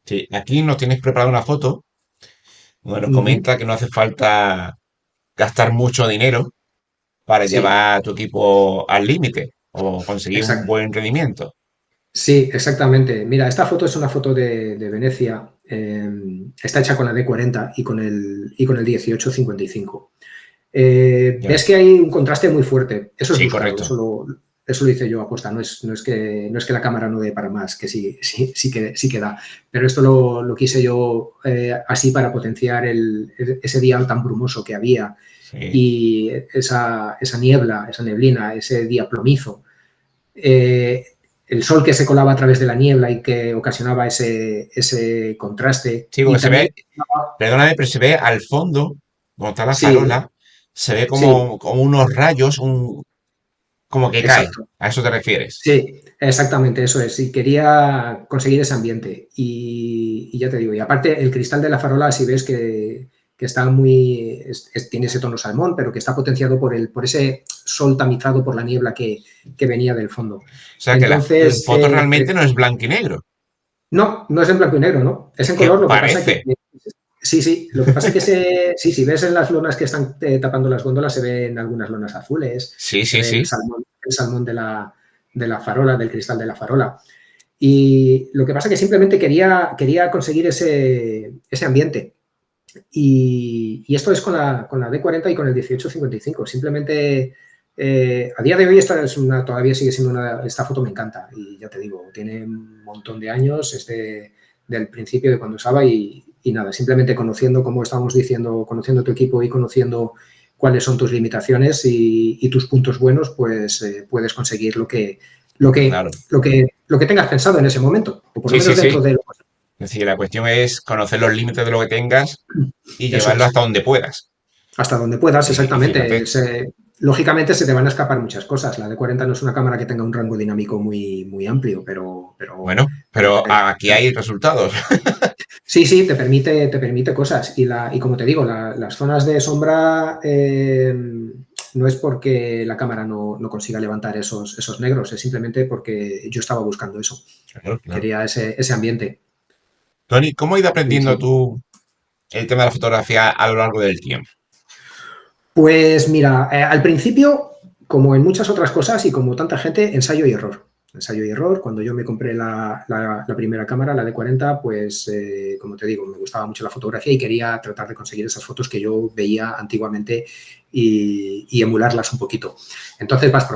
Sí, aquí nos tienes preparado una foto. Bueno, Uh -huh. comenta que no hace falta gastar mucho dinero para Sí, llevar tu equipo al límite o conseguir un exacto. buen rendimiento. Sí, exactamente. Mira, esta foto es una foto de Venecia. Está hecha con la D40 y con el 1855. Ya Ves que ves. hay un contraste muy fuerte. Eso es Sí, buscado, correcto. eso lo hice yo aposta. No es que la cámara no dé para más, que sí que da. Pero esto lo quise yo así para potenciar ese día tan brumoso que había Sí, y esa niebla, esa neblina, ese día plomizo. Eh, el sol que se colaba a través de la niebla y que ocasionaba ese contraste. Sí, Y porque se también, ve, perdóname, pero se ve al fondo, donde está la sí, farola, se ve sí, como unos rayos, como que caen. exacto. ¿A eso te refieres? Sí, exactamente, eso es. Y quería conseguir ese ambiente. Y ya te digo, y aparte el cristal de la farola, si ves que está muy, tiene ese tono salmón, pero que está potenciado por ese sol tamizado por la niebla que venía del fondo. O sea, que la Entonces, foto realmente no es blanco y negro, no, no es en blanco y negro, ¿no? Es en que color, lo que pasa que, parece. sí, sí, lo que pasa que sí, si ves en las lonas que están tapando las góndolas, se ven algunas lonas azules, Sí, se sí, ve sí. el salmón de la farola, del cristal de la farola. Y lo que pasa es que simplemente quería conseguir ese ambiente. Y esto es con la D40 y con el 1855. Simplemente, a día de hoy todavía sigue siendo esta foto me encanta. Y ya te digo, tiene un montón de años, del principio de cuando usaba y nada, simplemente conociendo, como estábamos diciendo, conociendo tu equipo y conociendo cuáles son tus limitaciones y tus puntos buenos, pues puedes conseguir Claro. lo que tengas pensado en ese momento, o por lo Sí, sí, menos sí. dentro de lo Es decir, la cuestión es conocer los límites de lo que tengas y eso llevarlo es. hasta donde puedas. Hasta donde puedas, Y exactamente. fíjate, Lógicamente se te van a escapar muchas cosas. La D40 no es una cámara que tenga un rango dinámico muy, muy amplio, bueno, pero pero aquí hay resultados. sí, sí, te permite cosas. Y como te digo, las zonas de sombra no es porque la cámara no consiga levantar esos negros, es simplemente porque yo estaba buscando eso. Claro, claro. Quería ese ambiente. Tony, ¿cómo has ido Sí, aprendiendo sí. tú el tema de la fotografía a lo largo del tiempo? Pues mira, al principio, como en muchas otras cosas y como tanta gente, ensayo y error. Ensayo y error. Cuando yo me compré la primera cámara, la D40, pues como te digo, me gustaba mucho la fotografía y quería tratar de conseguir esas fotos que yo veía antiguamente y emularlas un poquito. Entonces vas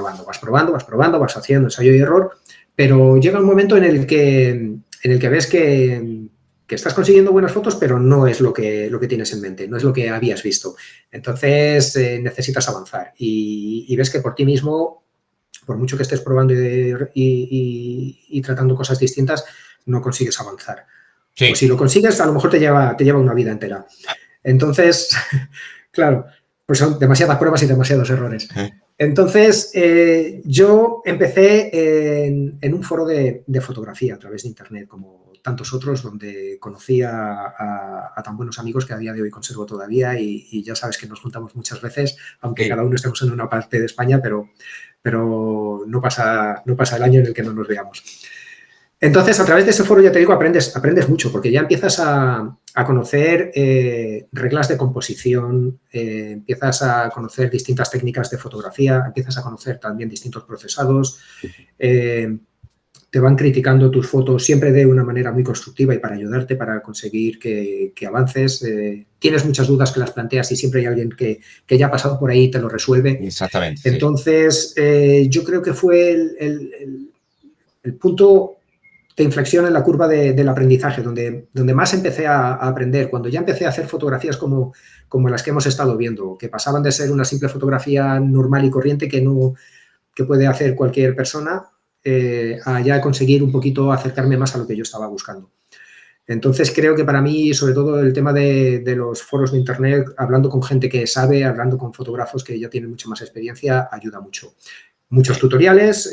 haciendo ensayo y error, pero llega un momento en el que ves que estás consiguiendo buenas fotos, pero no es lo que tienes en mente, no es lo que habías visto. Entonces necesitas avanzar y ves que por ti mismo, por mucho que estés probando y tratando cosas distintas, no consigues avanzar. O Sí, si lo consigues, a lo mejor te lleva una vida entera. Entonces, claro, pues son demasiadas pruebas y demasiados errores. Entonces, yo empecé en un foro de fotografía a través de Internet, como tantos otros, donde conocí a tan buenos amigos que a día de hoy conservo todavía y ya sabes que nos juntamos muchas veces, aunque sí. cada uno estemos en una parte de España, pero no pasa el año en el que no nos veamos. Entonces, a través de ese foro, ya te digo, aprendes mucho, porque ya empiezas a conocer reglas de composición, empiezas a conocer distintas técnicas de fotografía, empiezas a conocer también distintos procesados, eh, te van criticando tus fotos siempre de una manera muy constructiva y para ayudarte, para conseguir que avances. Tienes muchas dudas que las planteas y siempre hay alguien que ya ha pasado por ahí y te lo resuelve. Exactamente, sí. Entonces, yo creo que fue el punto de inflexión en la curva del aprendizaje, donde más empecé a aprender, cuando ya empecé a hacer fotografías como las que hemos estado viendo, que pasaban de ser una simple fotografía normal y corriente que puede hacer cualquier persona, a ya conseguir un poquito acercarme más a lo que yo estaba buscando. Entonces creo que para mí, sobre todo el tema de los foros de Internet, hablando con gente que sabe, hablando con fotógrafos que ya tienen mucha más experiencia, ayuda mucho. Muchos Sí. tutoriales,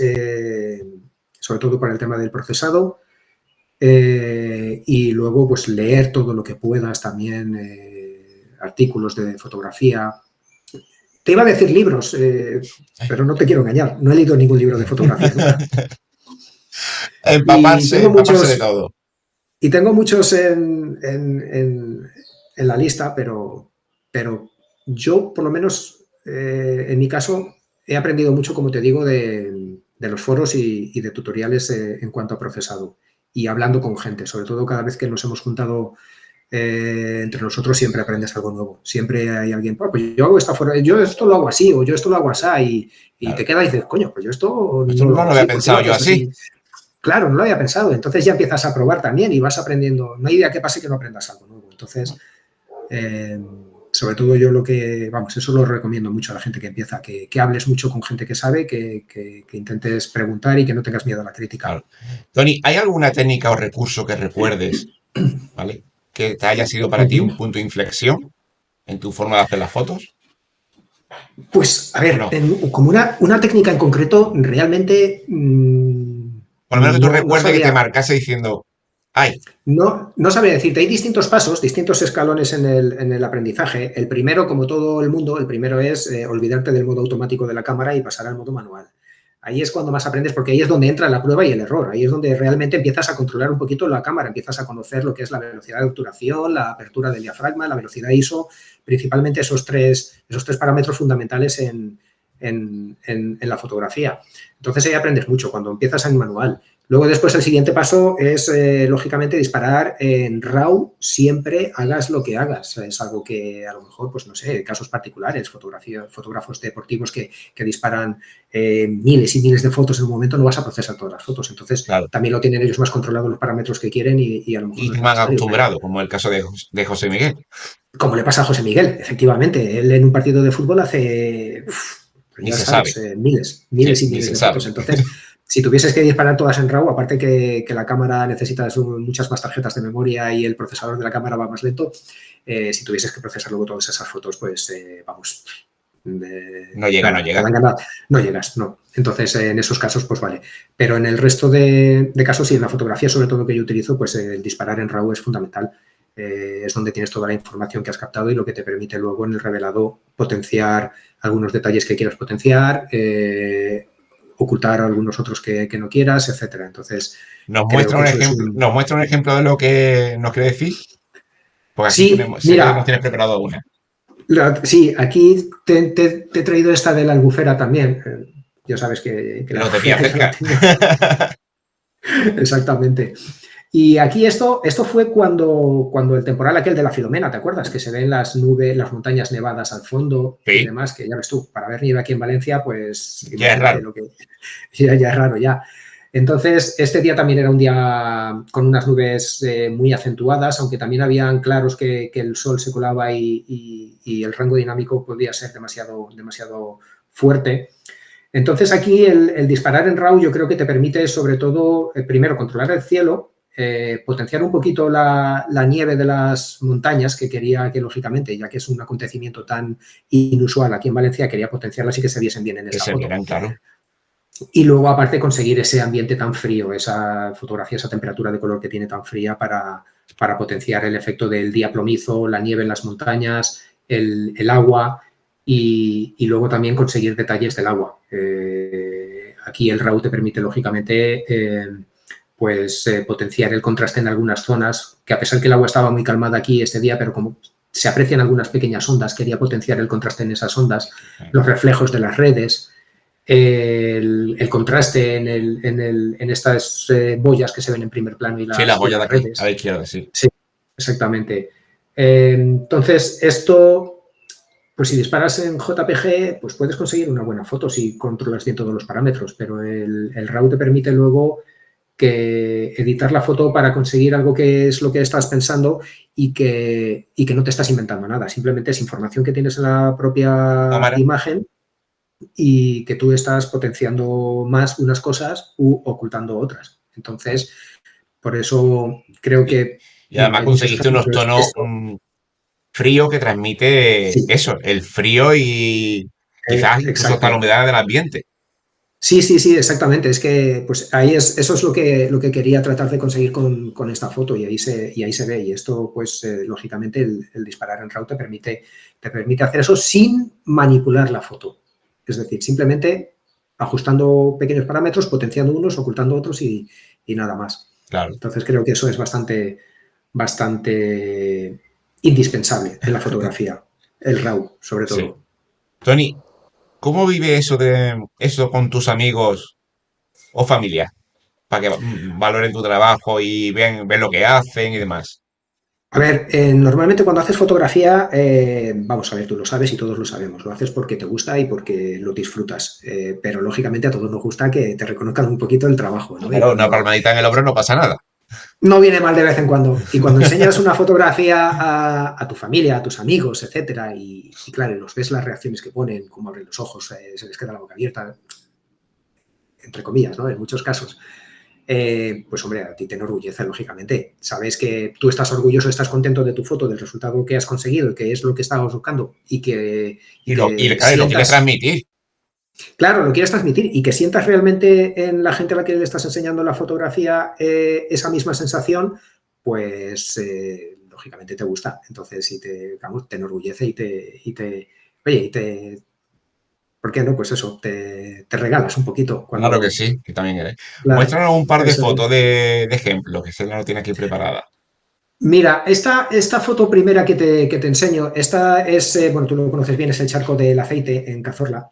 sobre todo para el tema del procesado, y luego pues leer todo lo que puedas también, artículos de fotografía. Te iba a decir libros, pero no te quiero engañar, no he leído ningún libro de fotografía nunca. Y Empaparse, tengo empaparse de muchos, todo. y tengo muchos en la lista, pero yo por lo menos, en mi caso, he aprendido mucho, como te digo, de los foros y de tutoriales en cuanto a procesado y hablando con gente, sobre todo cada vez que nos hemos juntado entre nosotros siempre aprendes algo nuevo. Siempre hay alguien, pues yo hago esta forma, yo esto lo hago así o yo esto lo hago así y te Claro. quedas y dices, coño, pues yo esto Esto no lo no hago lo había así, ¿por qué lo pensado yo haces así. así? Claro, no lo había pensado. Entonces ya empiezas a probar también y vas aprendiendo. No hay día que pase que no aprendas algo nuevo. Entonces, eh, Sobre todo yo eso lo recomiendo mucho a la gente que empieza, que hables mucho con gente que sabe, que intentes preguntar y que no tengas miedo a la crítica. Claro. Tony, ¿hay alguna técnica o recurso que recuerdes, ¿vale? Que te haya sido para ti un punto de inflexión en tu forma de hacer las fotos? Pues, a ver, No. como una técnica en concreto, realmente... Por lo menos que tú no recuerdes que te sabría, marcase diciendo, ¡ay! no sabría decirte, hay distintos pasos, distintos escalones en el aprendizaje. El primero, como todo el mundo, el primero es olvidarte del modo automático de la cámara y pasar al modo manual. Ahí es cuando más aprendes, porque ahí es donde entra la prueba y el error. Ahí es donde realmente empiezas a controlar un poquito la cámara, empiezas a conocer lo que es la velocidad de obturación, la apertura del diafragma, la velocidad ISO, principalmente esos tres parámetros fundamentales en la fotografía. Entonces ahí aprendes mucho cuando empiezas en manual. Luego después el siguiente paso es, lógicamente, disparar en RAW siempre hagas lo que hagas. Es algo que a lo mejor, pues no sé, casos particulares, fotógrafos deportivos que disparan miles y miles de fotos en un momento, no vas a procesar todas las fotos. Entonces, Claro. También lo tienen ellos más controlado los parámetros que quieren y a lo mejor Y no es más necesario, acostumbrado, como el caso de José Miguel. como le pasa a José Miguel, efectivamente. Él en un partido de fútbol hace, Ni ya se sabes, sabe. miles Sí, y ni miles se de sabe. fotos. Entonces, si tuvieses que disparar todas en RAW, aparte que la cámara necesita muchas más tarjetas de memoria y el procesador de la cámara va más lento, si tuvieses que procesar luego todas esas fotos, pues vamos. No llega, no Nada, llega. no llegas, no. Entonces, en esos casos, pues vale. Pero en el resto de casos y en la fotografía, sobre todo que yo utilizo, pues el disparar en RAW es fundamental. Es donde tienes toda la información que has captado y lo que te permite luego en el revelado potenciar algunos detalles que quieras potenciar, ocultar algunos otros que no quieras, etcétera. Entonces, ¿Nos creo muestra que un eso es ejemplo, nos muestra un ejemplo de lo que nos quiere decir? Porque aquí Sí, sé que nos mira, tienes preparado una. sí, aquí te he traído esta de la albufera también. Ya sabes que la Lo te pilla albufera la cerca. tengo. Exactamente. Y aquí esto fue cuando el temporal aquel de la Filomena, ¿te acuerdas? Que se ven las nubes, las montañas nevadas al fondo y Sí, demás, que ya ves tú, para ver nieve aquí en Valencia, pues ya es raro. imagínate lo que ya es raro ya. Entonces, este día también era un día con unas nubes muy acentuadas, aunque también habían claros que el sol se colaba y el rango dinámico podía ser demasiado fuerte. Entonces, aquí el disparar en RAW yo creo que te permite, sobre todo, primero, controlar el cielo, potenciar un poquito la nieve de las montañas, que quería que, lógicamente, ya que es un acontecimiento tan inusual aquí en Valencia, quería potenciarlas y que se viesen bien en Que esta se foto. miran, claro. Y luego, aparte, conseguir ese ambiente tan frío, esa fotografía, esa temperatura de color que tiene tan fría para potenciar el efecto del día plomizo, la nieve en las montañas, el agua y luego también conseguir detalles del agua. Aquí el RAW te permite, lógicamente, potenciar el contraste en algunas zonas, que a pesar que el agua estaba muy calmada aquí este día, pero como se aprecian algunas pequeñas ondas, quería potenciar el contraste en esas ondas, los reflejos de las redes, el contraste en estas boyas que se ven en primer plano y Sí, la boya de las aquí, redes. a la izquierda, sí. Sí, exactamente. Entonces, esto, pues si disparas en JPG, pues puedes conseguir una buena foto si controlas bien todos los parámetros, pero el RAW te permite luego que editar la foto para conseguir algo que es lo que estás pensando y que no te estás inventando nada. Simplemente es información que tienes en la propia Cámara. imagen y que tú estás potenciando más unas cosas u ocultando otras. Entonces, por eso creo que Y además hay muchos conseguiste unos ejemplos. tonos frío que transmite Sí, eso, el frío y quizás incluso hasta la exacto. humedad del ambiente. Sí, exactamente. Es que pues ahí eso es lo que quería tratar de conseguir con esta foto y ahí se ve. Y esto, pues, lógicamente, el disparar en RAW te permite hacer eso sin manipular la foto. Es decir, simplemente ajustando pequeños parámetros, potenciando unos, ocultando otros y nada más. Claro. Entonces creo que eso es bastante indispensable en la fotografía, el RAW, sobre Sí. todo. Tony, ¿cómo vive eso con tus amigos o familia? Para que valoren tu trabajo y ven lo que hacen y demás. A ver, normalmente cuando haces fotografía, vamos a ver, tú lo sabes y todos lo sabemos, lo haces porque te gusta y porque lo disfrutas, pero lógicamente a todos nos gusta que te reconozcan un poquito el trabajo, ¿no? Y Claro, una cuando, palmadita en el hombro no pasa nada. No viene mal de vez en cuando. Y cuando enseñas una fotografía a tu familia, a tus amigos, etcétera, y claro, los ves las reacciones que ponen, cómo abren los ojos, se les queda la boca abierta, entre comillas, ¿no? En muchos casos. Pues hombre, a ti te enorgullece, lógicamente. Sabes que tú estás orgulloso, estás contento de tu foto, del resultado que has conseguido, que es lo que estabas buscando y que, Claro, y lo quieres transmitir. claro, lo quieres transmitir y que sientas realmente en la gente a la que le estás enseñando la fotografía esa misma sensación, pues lógicamente te gusta. Entonces, sí te enorgullece oye, ¿por qué no? Pues eso, te regalas un poquito Claro que cuando, sí, que también eres. claro, Muéstranos un par de eso es. fotos de ejemplo, que se la tiene aquí preparada. Mira, esta foto primera que te enseño, esta es, bueno, tú lo conoces bien, es el charco del aceite en Cazorla.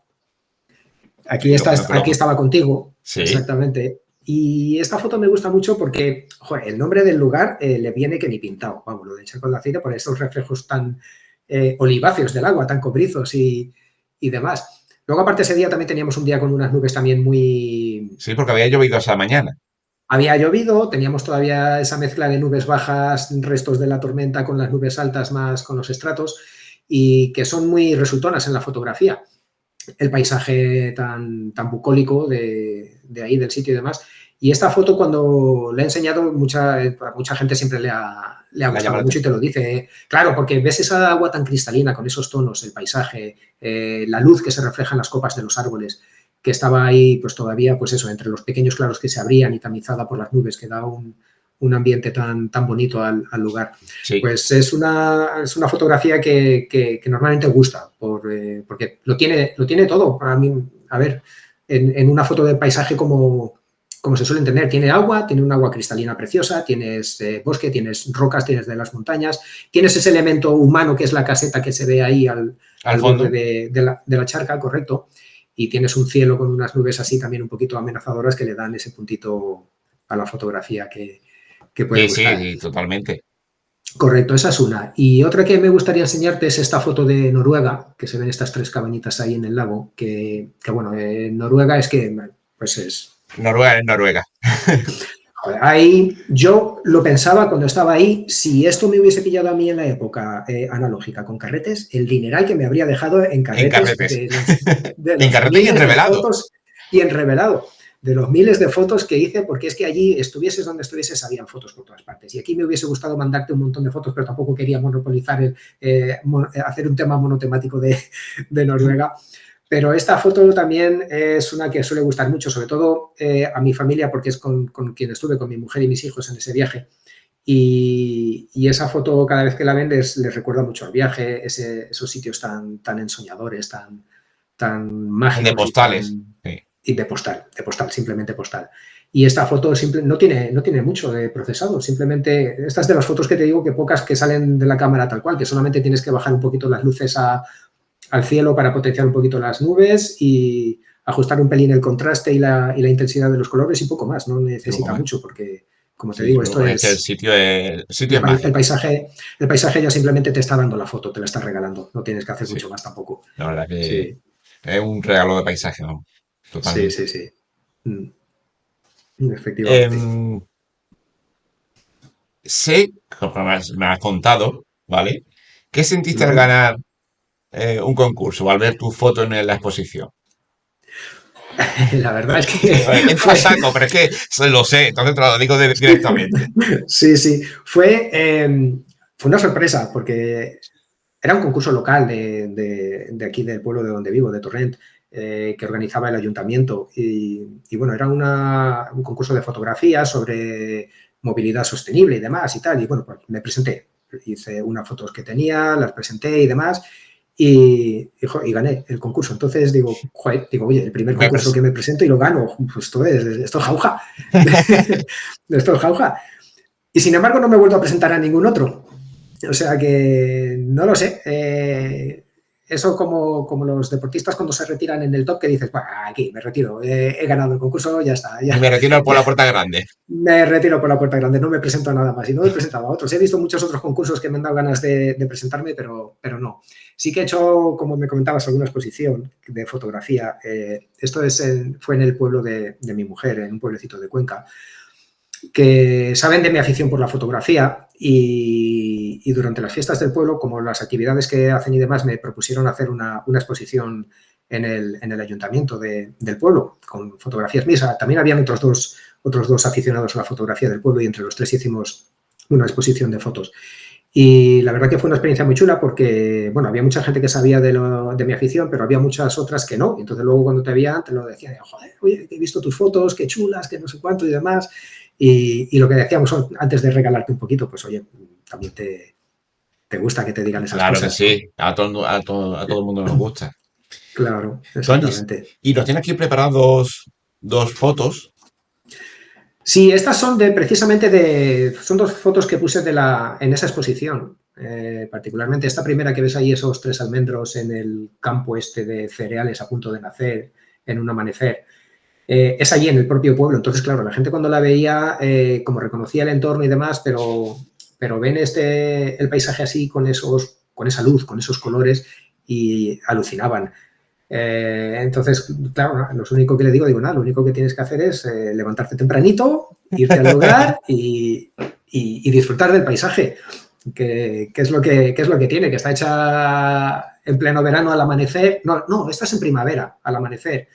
Sí, lo Aquí conozco. estaba contigo, Sí, exactamente. Y esta foto me gusta mucho porque, joder, el nombre del lugar le viene que ni pintado. Vamos, lo del charco del aceite por esos reflejos tan oliváceos del agua, tan cobrizos y demás. Luego, aparte, ese día también teníamos un día con unas nubes también muy, sí, porque había llovido esa mañana. había llovido, teníamos todavía esa mezcla de nubes bajas, restos de la tormenta con las nubes altas más con los estratos y que son muy resultonas en la fotografía. El paisaje tan bucólico de ahí, del sitio y demás. Y esta foto cuando la he enseñado, mucha gente siempre le ha La llama gustado la mucho y te atención. lo dice. Claro, porque ves esa agua tan cristalina con esos tonos, el paisaje, la luz que se refleja en las copas de los árboles, que estaba ahí pues todavía, pues eso, entre los pequeños claros que se abrían y tamizada por las nubes, que da un ambiente tan bonito al lugar. Sí. Pues es una fotografía que normalmente gusta, porque lo tiene todo. A ver, en una foto de paisaje como se suelen tener, tiene agua, tiene un agua cristalina preciosa, tienes bosque, tienes rocas, tienes de las montañas, tienes ese elemento humano que es la caseta que se ve ahí Al al borde fondo. de la charca, correcto, y tienes un cielo con unas nubes así también un poquito amenazadoras que le dan ese puntito a la fotografía que puede Sí, sí, gustar. sí, totalmente. Correcto, esa es una. Y otra que me gustaría enseñarte es esta foto de Noruega, que se ven estas tres cabañitas ahí en el lago, que bueno, Noruega es que, pues Noruega es Noruega. joder, ahí yo lo pensaba cuando estaba ahí, si esto me hubiese pillado a mí en la época analógica con carretes, el dineral que me habría dejado en En carretes carretes. de En los carretes y en miles de revelado. fotos y en revelado, de los miles de fotos que hice, porque es que allí estuvieses donde estuvieses, habían fotos por todas partes. Y aquí me hubiese gustado mandarte un montón de fotos, pero tampoco quería monopolizar, hacer un tema monotemático de Noruega. Pero esta foto también es una que suele gustar mucho, sobre todo a mi familia, porque es con quien estuve, con mi mujer y mis hijos en ese viaje. Y esa foto, cada vez que la ven, les recuerda mucho al viaje, esos sitios tan ensoñadores, tan De mágicos postales. Sí. y de postal, simplemente postal. Y esta foto no tiene mucho de procesado, simplemente, estas de las fotos que te digo que pocas que salen de la cámara tal cual, que solamente tienes que bajar un poquito las luces al cielo para potenciar un poquito las nubes y ajustar un pelín el contraste y la intensidad de los colores y poco más, no Y poco necesita más. mucho porque, como te Sí, digo, pero esto porque es que es, el sitio el, es el mágico. paisaje, el paisaje ya simplemente te está dando la foto, te la está regalando, no tienes que hacer Sí, mucho más tampoco. la verdad que Sí, es un regalo de paisaje, ¿no? sí, Totalmente. sí, sí. Efectivamente. Em, sé, como me has contado, ¿vale? ¿Qué sentiste al Ujú. ganar un concurso o al ver tu foto en la exposición? La verdad es que Entra a fue, saco, pero es que lo sé, entonces te lo digo directamente. sí, sí, fue una sorpresa porque era un concurso local de aquí del pueblo de donde vivo, de Torrent, que organizaba el ayuntamiento. Y bueno, era un concurso de fotografía sobre movilidad sostenible y demás y tal. Y bueno, pues me presenté, hice unas fotos que tenía, las presenté y demás. Y gané el concurso. Entonces digo, joder, oye, el primer Me concurso pres- que me presento y lo gano, pues esto es jauja. Esto es jauja. Y sin embargo no me he vuelto a presentar a ningún otro. O sea que no lo sé. Eso como los deportistas cuando se retiran en el top que dices, bueno, aquí me retiro, he ganado el concurso, ya está, y ya, me retiro por ya la puerta grande. me retiro por la puerta grande, no me presento a nada más y no me he presentado a otros. He visto muchos otros concursos que me han dado ganas de presentarme, pero no. Sí que he hecho, como me comentabas, alguna exposición de fotografía. Esto fue en el pueblo de mi mujer, en un pueblecito de Cuenca. que saben de mi afición por la fotografía y durante las fiestas del pueblo, como las actividades que hacen y demás, me propusieron hacer una exposición en el ayuntamiento del pueblo con fotografías mías. También habían otros dos aficionados a la fotografía del pueblo y entre los tres hicimos una exposición de fotos. Y la verdad que fue una experiencia muy chula porque, bueno, había mucha gente que sabía de mi afición, pero había muchas otras que no. Entonces luego cuando te veían te lo decían, joder, oye, he visto tus fotos, qué chulas, que no sé cuánto y demás. Y lo que decíamos antes de regalarte un poquito, pues oye, también te gusta que te digan esas Claro que cosas, ¿no? sí, a todo el mundo nos gusta. Claro, Tony, exactamente. y nos tienes aquí preparados dos fotos. Sí, estas son precisamente son dos fotos que puse en esa exposición. Particularmente esta primera que ves ahí, esos 3 almendros en el campo este de cereales a punto de nacer, en un amanecer. Es allí en el propio pueblo. Entonces, claro, la gente cuando la veía, como reconocía el entorno y demás, pero ven el paisaje así con esa luz, con esos colores y alucinaban. Entonces, claro, lo único que le digo, nada, lo único que tienes que hacer es levantarte tempranito, irte al lugar y disfrutar del paisaje, que es lo que tiene, que está hecha en pleno verano al amanecer. No, esta es en primavera, al amanecer.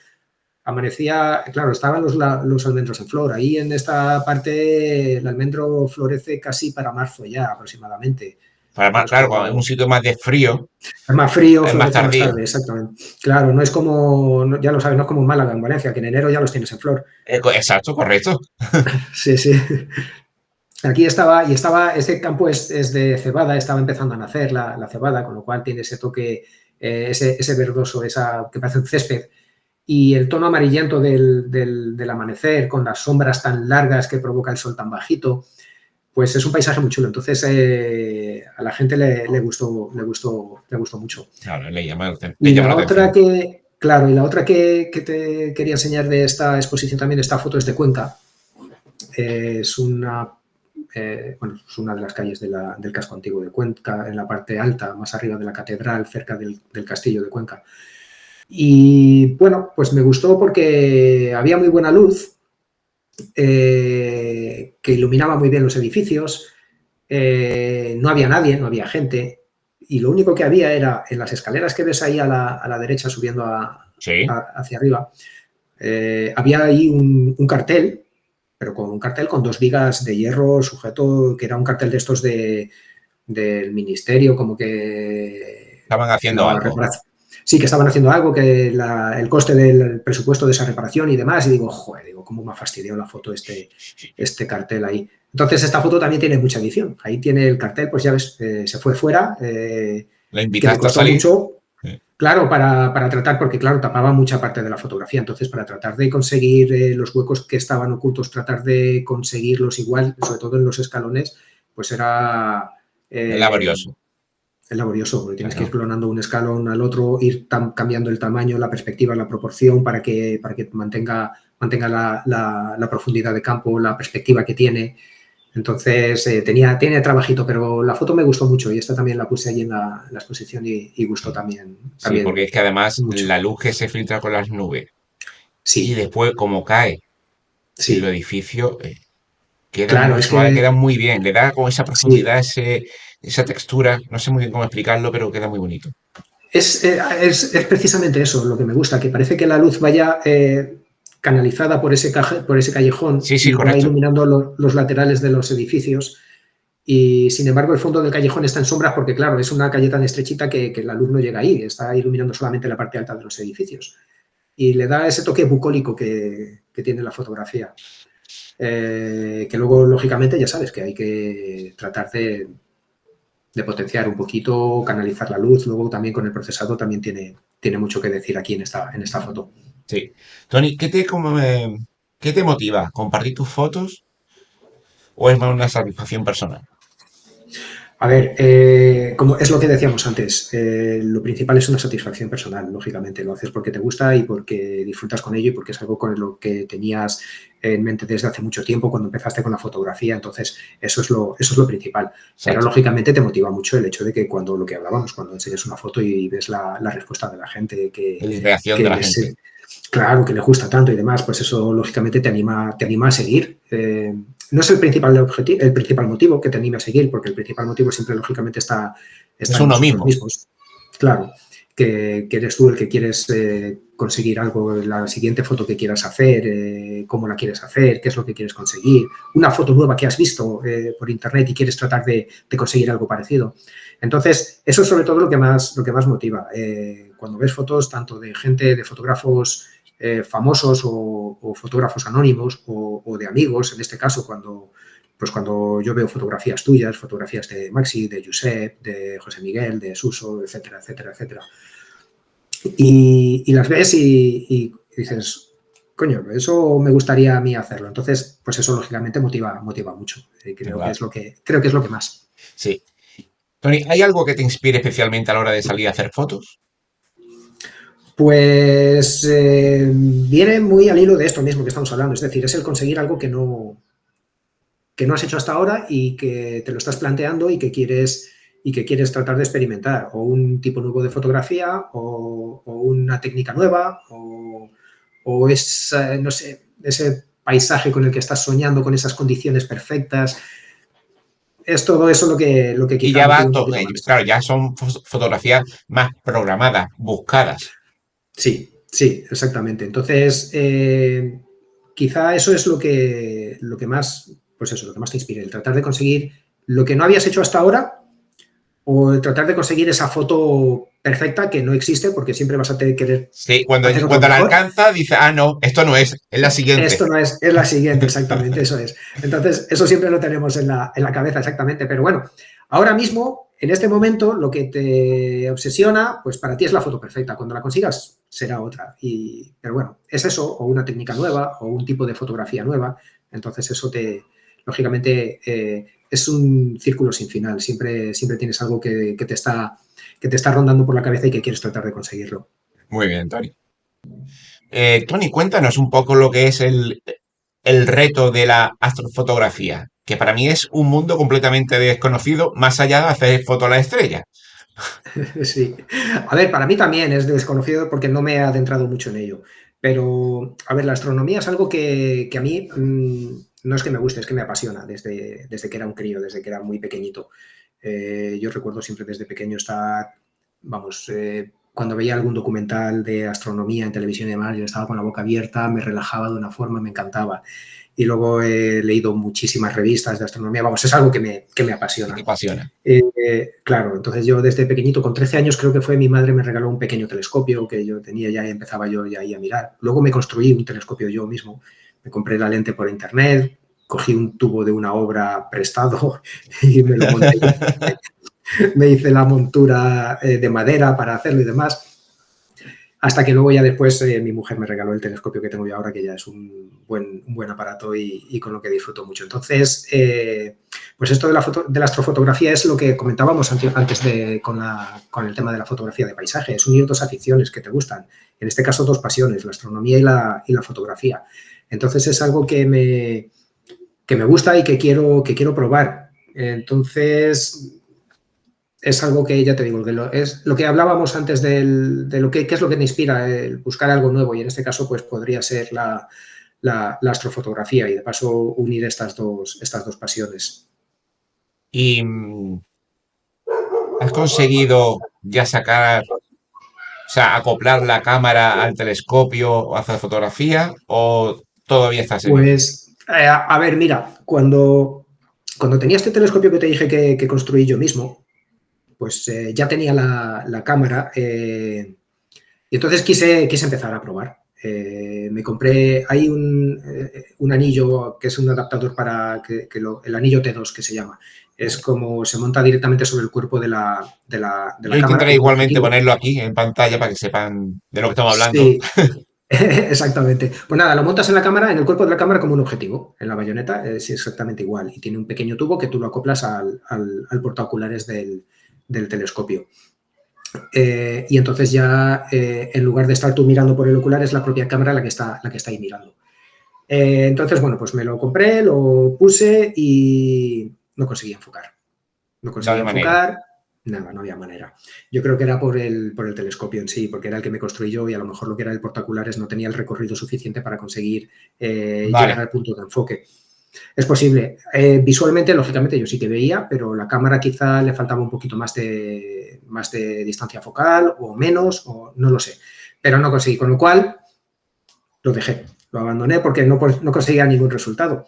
Amanecía, claro, estaban los almendros en flor. Ahí en esta parte el almendro florece casi para marzo ya aproximadamente. No es Claro, cuando en un como, sitio más de frío, es más frío, es más florece más tardío. tarde, exactamente. Claro, no es como, ya lo sabes, no es como en Málaga, en Valencia, que en enero ya los tienes en flor. Exacto, correcto. Sí, sí. Aquí este campo es de cebada, estaba empezando a nacer la cebada, con lo cual tiene ese toque, ese verdoso, que parece un césped. Y el tono amarillento del amanecer, con las sombras tan largas que provoca el sol tan bajito, pues es un paisaje muy chulo. Entonces a la gente le gustó mucho. Claro, le llama Y la la otra atención. que te quería enseñar de esta exposición también, esta foto es de Cuenca. Es es una de las calles del casco antiguo de Cuenca, en la parte alta, más arriba de la catedral, cerca del castillo de Cuenca. Y bueno, pues me gustó porque había muy buena luz, que iluminaba muy bien los edificios, no había nadie, no había gente, y lo único que había era en las escaleras que ves ahí a la derecha subiendo Sí. hacia arriba, había ahí un cartel, pero con un cartel con 2 vigas de hierro sujeto, que era un cartel de estos del ministerio, como que Estaban haciendo la algo. reparación. Sí, que estaban haciendo algo, que el coste del presupuesto de esa reparación y demás, y digo, joder, cómo me ha fastidiado la foto este cartel ahí. Entonces, esta foto también tiene mucha edición. Ahí tiene el cartel, pues ya ves, se fue fuera, ¿La que me invitaste a costó salir? mucho, Sí. claro, para tratar, porque claro, tapaba mucha parte de la fotografía. Entonces, para tratar de conseguir los huecos que estaban ocultos, tratar de conseguirlos igual, sobre todo en los escalones, pues era Es laborioso. es laborioso, porque tienes que ir Claro. clonando un escalón al otro, ir cambiando el tamaño, la perspectiva, la proporción, para que mantenga la profundidad de campo, la perspectiva que tiene. Entonces, tiene trabajito, pero la foto me gustó mucho y esta también la puse allí en la exposición y gustó Sí, porque también es que además mucho. la luz que se filtra con las nubes y Sí, después como cae en los sí. edificios, queda Claro, muy es suave, queda que muy bien, le da como esa sí. profundidad, esa textura, no sé muy bien cómo explicarlo, pero queda muy bonito. Es precisamente eso lo que me gusta, que parece que la luz vaya canalizada por ese callejón Sí, sí, y va correcto. iluminando los laterales de los edificios. Y sin embargo, el fondo del callejón está en sombras porque, claro, es una calle tan estrechita que la luz no llega ahí, está iluminando solamente la parte alta de los edificios. Y le da ese toque bucólico que tiene la fotografía. Que luego, lógicamente, ya sabes que hay que tratar de potenciar un poquito, canalizar la luz. Luego también con el procesado también tiene mucho que decir aquí en esta foto. Sí. Tony, ¿qué te motiva? ¿Compartir tus fotos o es más una satisfacción personal? A ver, como es lo que decíamos antes, lo principal es una satisfacción personal, lógicamente. Lo haces porque te gusta y porque disfrutas con ello y porque es algo con lo que tenías en mente desde hace mucho tiempo cuando empezaste con la fotografía. Entonces, eso es lo principal. Pero Exacto. lógicamente te motiva mucho el hecho de que cuando lo que hablábamos, cuando enseñas una foto y ves la respuesta de la gente, La reacción de que la les, gente. claro, que le gusta tanto y demás, pues eso lógicamente te anima a seguir. No es el principal objetivo, el principal motivo que te anime a seguir, porque el principal motivo siempre lógicamente está Es en uno nosotros mismo. mismos. Claro, que eres tú el que quieres conseguir algo, la siguiente foto que quieras hacer, cómo la quieres hacer, qué es lo que quieres conseguir, una foto nueva que has visto por internet y quieres tratar de conseguir algo parecido. Entonces, eso es sobre todo lo que más motiva. Cuando ves fotos tanto de gente, de fotógrafos famosos o fotógrafos anónimos o de amigos, en este caso, cuando yo veo fotografías tuyas, fotografías de Maxi, de Josep, de José Miguel, de Suso, etcétera, etcétera, etcétera. Y las ves y dices, coño, eso me gustaría a mí hacerlo. Entonces, pues eso lógicamente motiva mucho. Creo que Claro. es lo que más. Sí. Tony, ¿hay algo que te inspire especialmente a la hora de salir a hacer fotos? Pues viene muy al hilo de esto mismo que estamos hablando, es decir, es el conseguir algo que no has hecho hasta ahora y que te lo estás planteando y que quieres tratar de experimentar, o un tipo nuevo de fotografía, o una técnica nueva, o no sé, ese paisaje con el que estás soñando, con esas condiciones perfectas. Es todo eso lo que Y quizá ya motive va, un poquito más. claro, ya son fotografías más programadas, buscadas. Sí, sí, exactamente. Entonces, quizá eso es lo que más, pues eso, lo que más te inspira, el tratar de conseguir lo que no habías hecho hasta ahora o el tratar de conseguir esa foto perfecta que no existe porque siempre vas a querer Sí, hacer otra cuando la mejor. alcanza, dice, ah, no, esto no es la siguiente. Esto no es la siguiente, exactamente, eso es. Entonces, eso siempre lo tenemos en la cabeza, exactamente. Pero bueno, ahora mismo, en este momento, lo que te obsesiona, pues para ti es la foto perfecta. Cuando la consigas, será otra. Pero bueno, es eso, o una técnica nueva, o un tipo de fotografía nueva. Entonces, lógicamente, es un círculo sin final. Siempre tienes algo que te está rondando por la cabeza y que quieres tratar de conseguirlo. Muy bien, Tony. Tony, cuéntanos un poco lo que es el reto de la astrofotografía, que para mí es un mundo completamente desconocido, más allá de hacer foto a la estrella. Sí. A ver, para mí también es desconocido porque no me he adentrado mucho en ello. Pero, a ver, la astronomía es algo que a mí no es que me guste, es que me apasiona desde que era un crío, desde que era muy pequeñito. Yo recuerdo siempre desde pequeño estar, vamos, cuando veía algún documental de astronomía en televisión y demás, yo estaba con la boca abierta, me relajaba de una forma, me encantaba. Y luego he leído muchísimas revistas de astronomía, vamos, es algo que me ¿Qué te apasiona. apasiona? Claro, entonces yo desde pequeñito, con 13 años creo que fue, mi madre me regaló un pequeño telescopio que yo tenía ya y empezaba yo ya ahí a mirar. Luego me construí un telescopio yo mismo, me compré la lente por internet, cogí un tubo de una obra prestado y me lo monté yo. Me hice la montura de madera para hacerlo y demás. Hasta que luego ya después mi mujer me regaló el telescopio que tengo yo ahora, que ya es un buen aparato y con lo que disfruto mucho. Entonces, pues esto de la astrofotografía es lo que comentábamos antes con el tema de la fotografía de paisaje. Es unir dos aficiones que te gustan. En este caso, dos pasiones, la astronomía y la fotografía. Entonces, es algo que me gusta y que quiero probar. Entonces, es algo que, ya te digo, es lo que hablábamos antes de lo que qué es lo que te inspira, el buscar algo nuevo, y en este caso pues podría ser la astrofotografía y de paso unir estas dos pasiones. ¿Y has conseguido ya sacar, o sea, acoplar la cámara al telescopio o hacer fotografía o todavía estás en ello? Pues, a ver, mira, cuando tenía este telescopio que te dije que construí yo mismo, pues ya tenía la cámara y entonces quise empezar a probar. Me compré, hay un anillo que es un adaptador para el anillo T2 que se llama. Es como se monta directamente sobre el cuerpo de la Yo cámara intentaré como un igualmente objetivo. ponerlo aquí en pantalla para que sepan de lo que estamos hablando. Sí, exactamente. Pues nada, lo montas en la cámara, en el cuerpo de la cámara como un objetivo. En la bayoneta es exactamente igual. Y tiene un pequeño tubo que tú lo acoplas al portaoculares del telescopio. Y entonces ya, en lugar de estar tú mirando por el ocular, es la propia cámara la que está ahí mirando. Entonces, bueno, pues me lo compré, lo puse y no conseguí enfocar. No No conseguí hay manera. enfocar. Nada, no había manera. Yo creo que era por el telescopio en sí, porque era el que me construí yo y a lo mejor lo que era el portaoculares no tenía el recorrido suficiente para conseguir llegar Vale. al punto de enfoque. Es posible. Visualmente, lógicamente, yo sí que veía, pero la cámara quizá le faltaba un poquito más de distancia focal o menos, o no lo sé. Pero no conseguí, con lo cual lo dejé, lo abandoné porque no conseguía ningún resultado.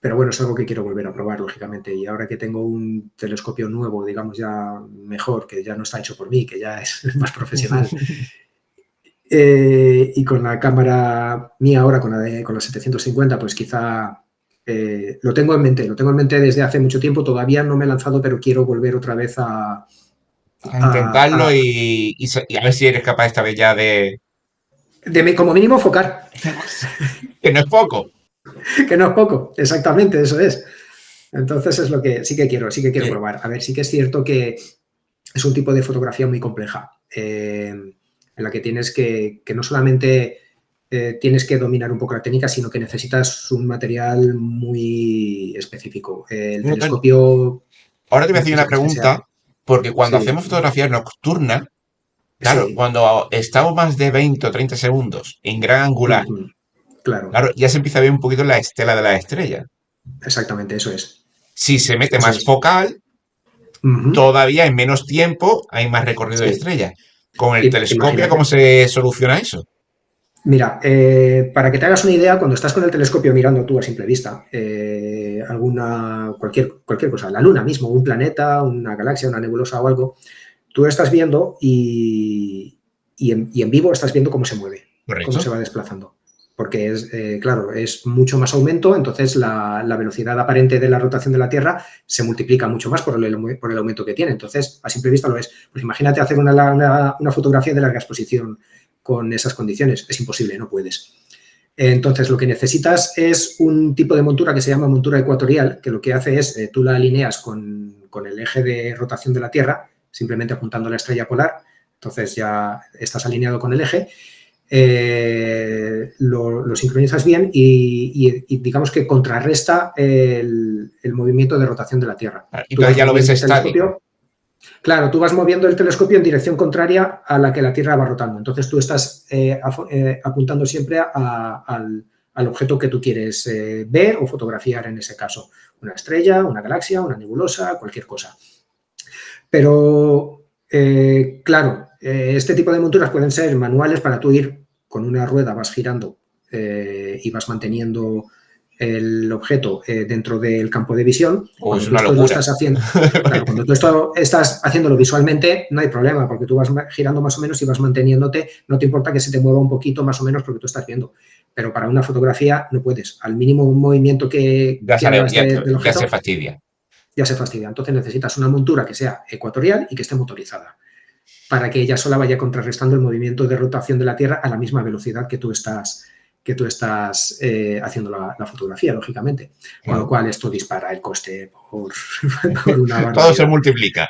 Pero bueno, es algo que quiero volver a probar, lógicamente. Y ahora que tengo un telescopio nuevo, digamos ya mejor, que ya no está hecho por mí, que ya es más profesional, y con la cámara mía ahora, con la 750, pues quizá lo tengo en mente desde hace mucho tiempo. Todavía no me he lanzado, pero quiero volver otra vez A intentarlo y a ver si eres capaz esta vez ya de... como mínimo enfocar, Que no es poco. que no es poco, exactamente, eso es. Entonces es lo que sí que quiero Sí. probar. A ver, sí que es cierto que es un tipo de fotografía muy compleja, en la que tienes que no solamente tienes que dominar un poco la técnica, sino que necesitas un material muy específico. El No, telescopio ahora te voy a hacer una necesitas que sea... pregunta, porque cuando Sí, hacemos fotografías nocturnas, claro, sí, cuando estamos más de 20 o 30 segundos en gran angular, claro, claro, ya se empieza a ver un poquito la estela de la estrella. exactamente, eso es. Si se mete Eso más es. focal, todavía en menos tiempo hay más recorrido de Sí, estrella. Con el telescopio, ¿cómo imagínate. se soluciona eso? Mira, para que te hagas una idea, cuando estás con el telescopio mirando tú a simple vista cualquier cosa, la luna mismo, un planeta, una galaxia, una nebulosa o algo, tú estás viendo y en vivo estás viendo cómo se mueve, cómo se Correcto. va desplazando. Porque claro, es mucho más aumento, entonces la velocidad aparente de la rotación de la Tierra se multiplica mucho más por el aumento que tiene. Entonces, a simple vista lo es. Pues imagínate hacer una fotografía de larga exposición con esas condiciones. Es imposible, no puedes. Entonces, lo que necesitas es un tipo de montura que se llama montura ecuatorial, que lo que hace es, tú la alineas con el eje de rotación de la Tierra, simplemente apuntando a la estrella polar, entonces ya estás alineado con el eje, lo sincronizas bien y digamos que contrarresta el movimiento de rotación de la Tierra. Tú Entonces vas ya lo ves moviendo el estático. telescopio. Claro, tú vas moviendo el telescopio en dirección contraria a la que la Tierra va rotando. Entonces tú estás apuntando siempre al objeto que tú quieres ver o fotografiar en ese caso. Una estrella, una galaxia, una nebulosa, cualquier cosa. Pero, claro, este tipo de monturas pueden ser manuales para tú ir con una rueda, vas girando y vas manteniendo el objeto dentro del campo de visión. O es Cuando tú una esto lo locura. estás haciendo, claro, cuando tú esto estás haciéndolo visualmente, no hay problema, porque tú vas girando más o menos y vas manteniéndote, no te importa que se te mueva un poquito más o menos porque tú estás viendo. Pero para una fotografía no puedes. Al mínimo movimiento que hagas del Ya se objeto, fastidia. ya se fastidia. Entonces necesitas una montura que sea ecuatorial y que esté motorizada para que ella sola vaya contrarrestando el movimiento de rotación de la Tierra a la misma velocidad que tú estás haciendo la fotografía, lógicamente. Con lo Claro. cual esto dispara el coste por una Todo se barbaridad. multiplica.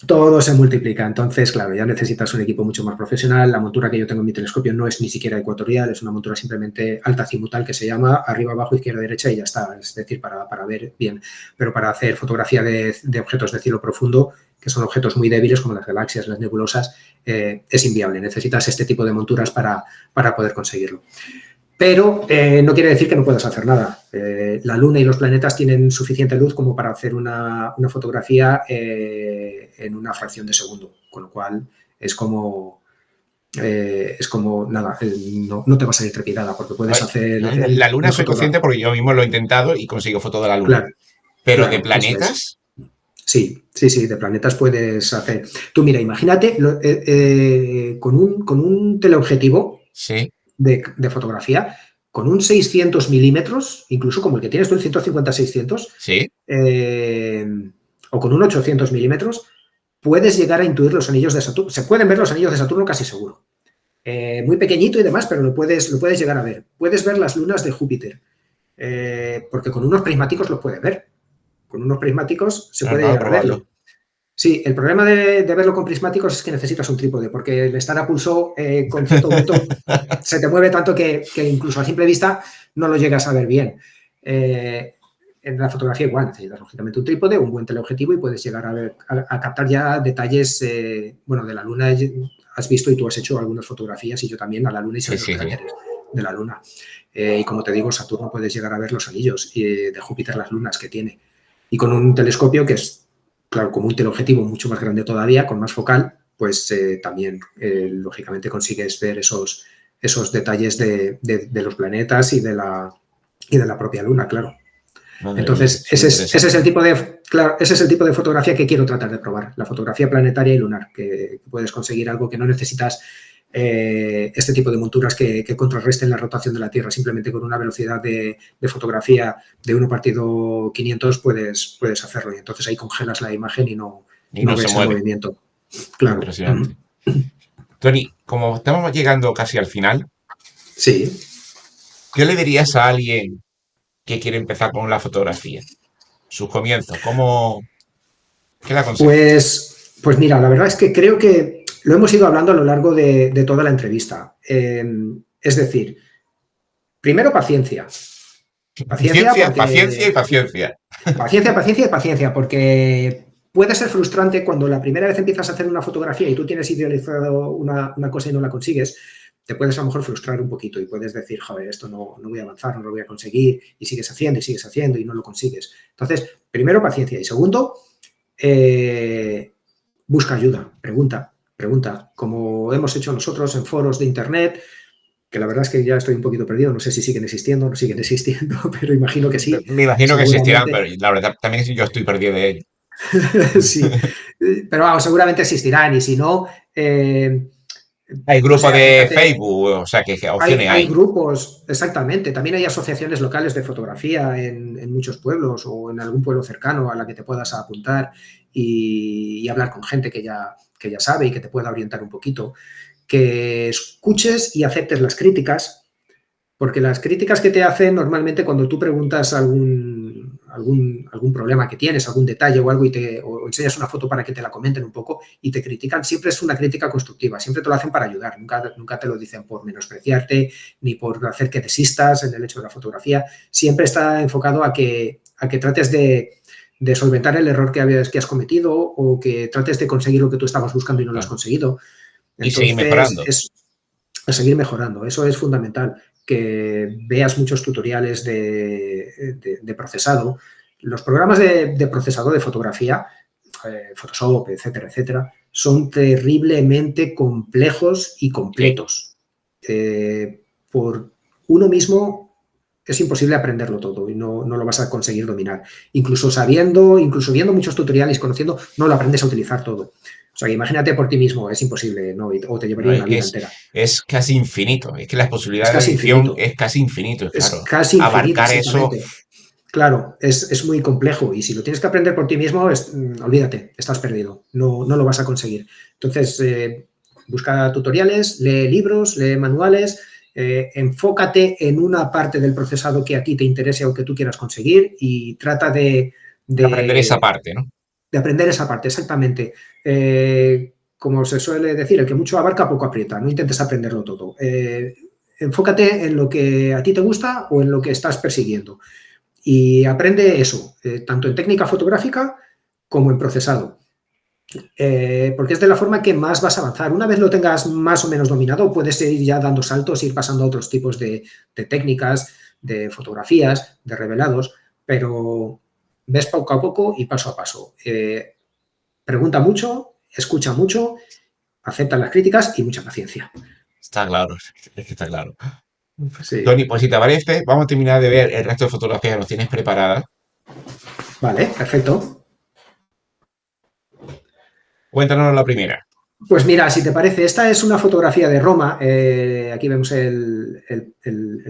Todo se multiplica. Entonces, claro, ya necesitas un equipo mucho más profesional. La montura que yo tengo en mi telescopio no es ni siquiera ecuatorial, es una montura simplemente altazimutal que se llama arriba, abajo, izquierda, derecha y ya está. Es decir, para ver bien. Pero para hacer fotografía de objetos de cielo profundo, que son objetos muy débiles como las galaxias, las nebulosas, es inviable. Necesitas este tipo de monturas para poder conseguirlo. Pero no quiere decir que no puedas hacer nada. La Luna y los planetas tienen suficiente luz como para hacer una fotografía en una fracción de segundo, con lo cual es como nada, no te va a salir trepidada porque puedes hacer La luna una soy consciente fotografía. porque yo mismo lo he intentado y consigo foto de la luna. Claro, Pero de claro, eso es. planetas, Sí, de planetas puedes hacer. Tú mira, imagínate con un teleobjetivo sí, de fotografía, con un 600 milímetros, incluso como el que tienes tú, el 150-600, sí. o con un 800 milímetros, puedes llegar a intuir los anillos de Saturno. Se pueden ver los anillos de Saturno casi seguro. Muy pequeñito y demás, pero lo puedes llegar a ver. Puedes ver las lunas de Júpiter, porque con unos prismáticos los puedes ver. Con unos prismáticos se puede Vamos a llegar a probarlo. verlo. Sí, el problema de verlo con prismáticos es que necesitas un trípode, porque el estar a pulso con cierto aumento se te mueve tanto que incluso a simple vista no lo llegas a ver bien. en la fotografía igual necesitas lógicamente un trípode, un buen teleobjetivo y puedes llegar a captar ya detalles, bueno, de la Luna has visto y tú has hecho algunas fotografías y yo también a la Luna y se ven los cráteres de la Luna. Y como te digo, Saturno puedes llegar a ver los anillos de Júpiter, las lunas que tiene. Y con un telescopio que es, claro, como un teleobjetivo mucho más grande todavía, con más focal, pues también, lógicamente, consigues ver esos detalles de los planetas y de la propia Luna, claro. Entonces, ese es el tipo de fotografía que quiero tratar de probar, la fotografía planetaria y lunar, que puedes conseguir algo que no necesitas este tipo de monturas que contrarresten la rotación de la Tierra. Simplemente con una velocidad de fotografía de 1/500 puedes hacerlo y entonces ahí congelas la imagen y no ves el movimiento. Claro. Impresionante. Tony, como estamos llegando casi al final, sí. ¿Qué le dirías a alguien que quiere empezar con la fotografía? Sus comienzos, ¿qué le aconsejas? Pues mira, la verdad es que creo que lo hemos ido hablando a lo largo de toda la entrevista. Es decir, primero paciencia. Paciencia y paciencia. Paciencia y paciencia, porque puede ser frustrante cuando la primera vez empiezas a hacer una fotografía y tú tienes idealizado una cosa y no la consigues. Te puedes a lo mejor frustrar un poquito y puedes decir, joder, esto no voy a avanzar, no lo voy a conseguir, y sigues haciendo y no lo consigues. Entonces, primero paciencia y segundo, busca ayuda, pregunta, como hemos hecho nosotros en foros de internet, que la verdad es que ya estoy un poquito perdido, no sé si siguen existiendo o no siguen existiendo, pero imagino que sí. Me imagino que existirán, pero la verdad también yo estoy perdido de ello. Sí, pero vamos, seguramente existirán y si no... hay grupos de Facebook, o sea, que opciones hay grupos, exactamente. También hay asociaciones locales de fotografía en muchos pueblos o en algún pueblo cercano a la que te puedas apuntar y hablar con gente que ya sabe y que te pueda orientar un poquito. Que escuches y aceptes las críticas, porque las críticas que te hacen normalmente cuando tú preguntas algún problema que tienes, algún detalle o algo o enseñas una foto para que te la comenten un poco y te critican, siempre es una crítica constructiva, siempre te lo hacen para ayudar, nunca te lo dicen por menospreciarte ni por hacer que desistas en el hecho de la fotografía, siempre está enfocado a que trates de solventar el error que has cometido o que trates de conseguir lo que tú estabas buscando y no lo has conseguido. Entonces, y seguir mejorando. A seguir mejorando, eso es fundamental. Que veas muchos tutoriales de procesado. Los programas de procesado de fotografía, Photoshop, etcétera, son terriblemente complejos y completos. Por uno mismo es imposible aprenderlo todo y no lo vas a conseguir dominar. Incluso viendo muchos tutoriales, conociendo, no lo aprendes a utilizar todo. O sea, imagínate por ti mismo, es imposible, ¿no? O te llevaría una vida entera. Es casi infinito, es que las posibilidades de edición es casi infinito, claro. Es casi infinito, abarcar eso. Claro, es muy complejo y si lo tienes que aprender por ti mismo, olvídate, estás perdido, no lo vas a conseguir. Entonces, busca tutoriales, lee libros, lee manuales, enfócate en una parte del procesado que a ti te interese o que tú quieras conseguir y trata de aprender esa parte, ¿no? De aprender esa parte, exactamente. Como se suele decir, el que mucho abarca, poco aprieta. No intentes aprenderlo todo. Enfócate en lo que a ti te gusta o en lo que estás persiguiendo. Y aprende eso, tanto en técnica fotográfica como en procesado. Porque es de la forma que más vas a avanzar. Una vez lo tengas más o menos dominado, puedes ir ya dando saltos, ir pasando a otros tipos de técnicas, de fotografías, de revelados, pero ves poco a poco y paso a paso. Pregunta mucho, escucha mucho, acepta las críticas y mucha paciencia. Está claro, es que está claro. Sí. Tony, pues si te parece, vamos a terminar de ver el resto de fotografías que nos tienes preparadas. Vale, perfecto. Cuéntanos la primera. Pues mira, si te parece, esta es una fotografía de Roma. Aquí vemos el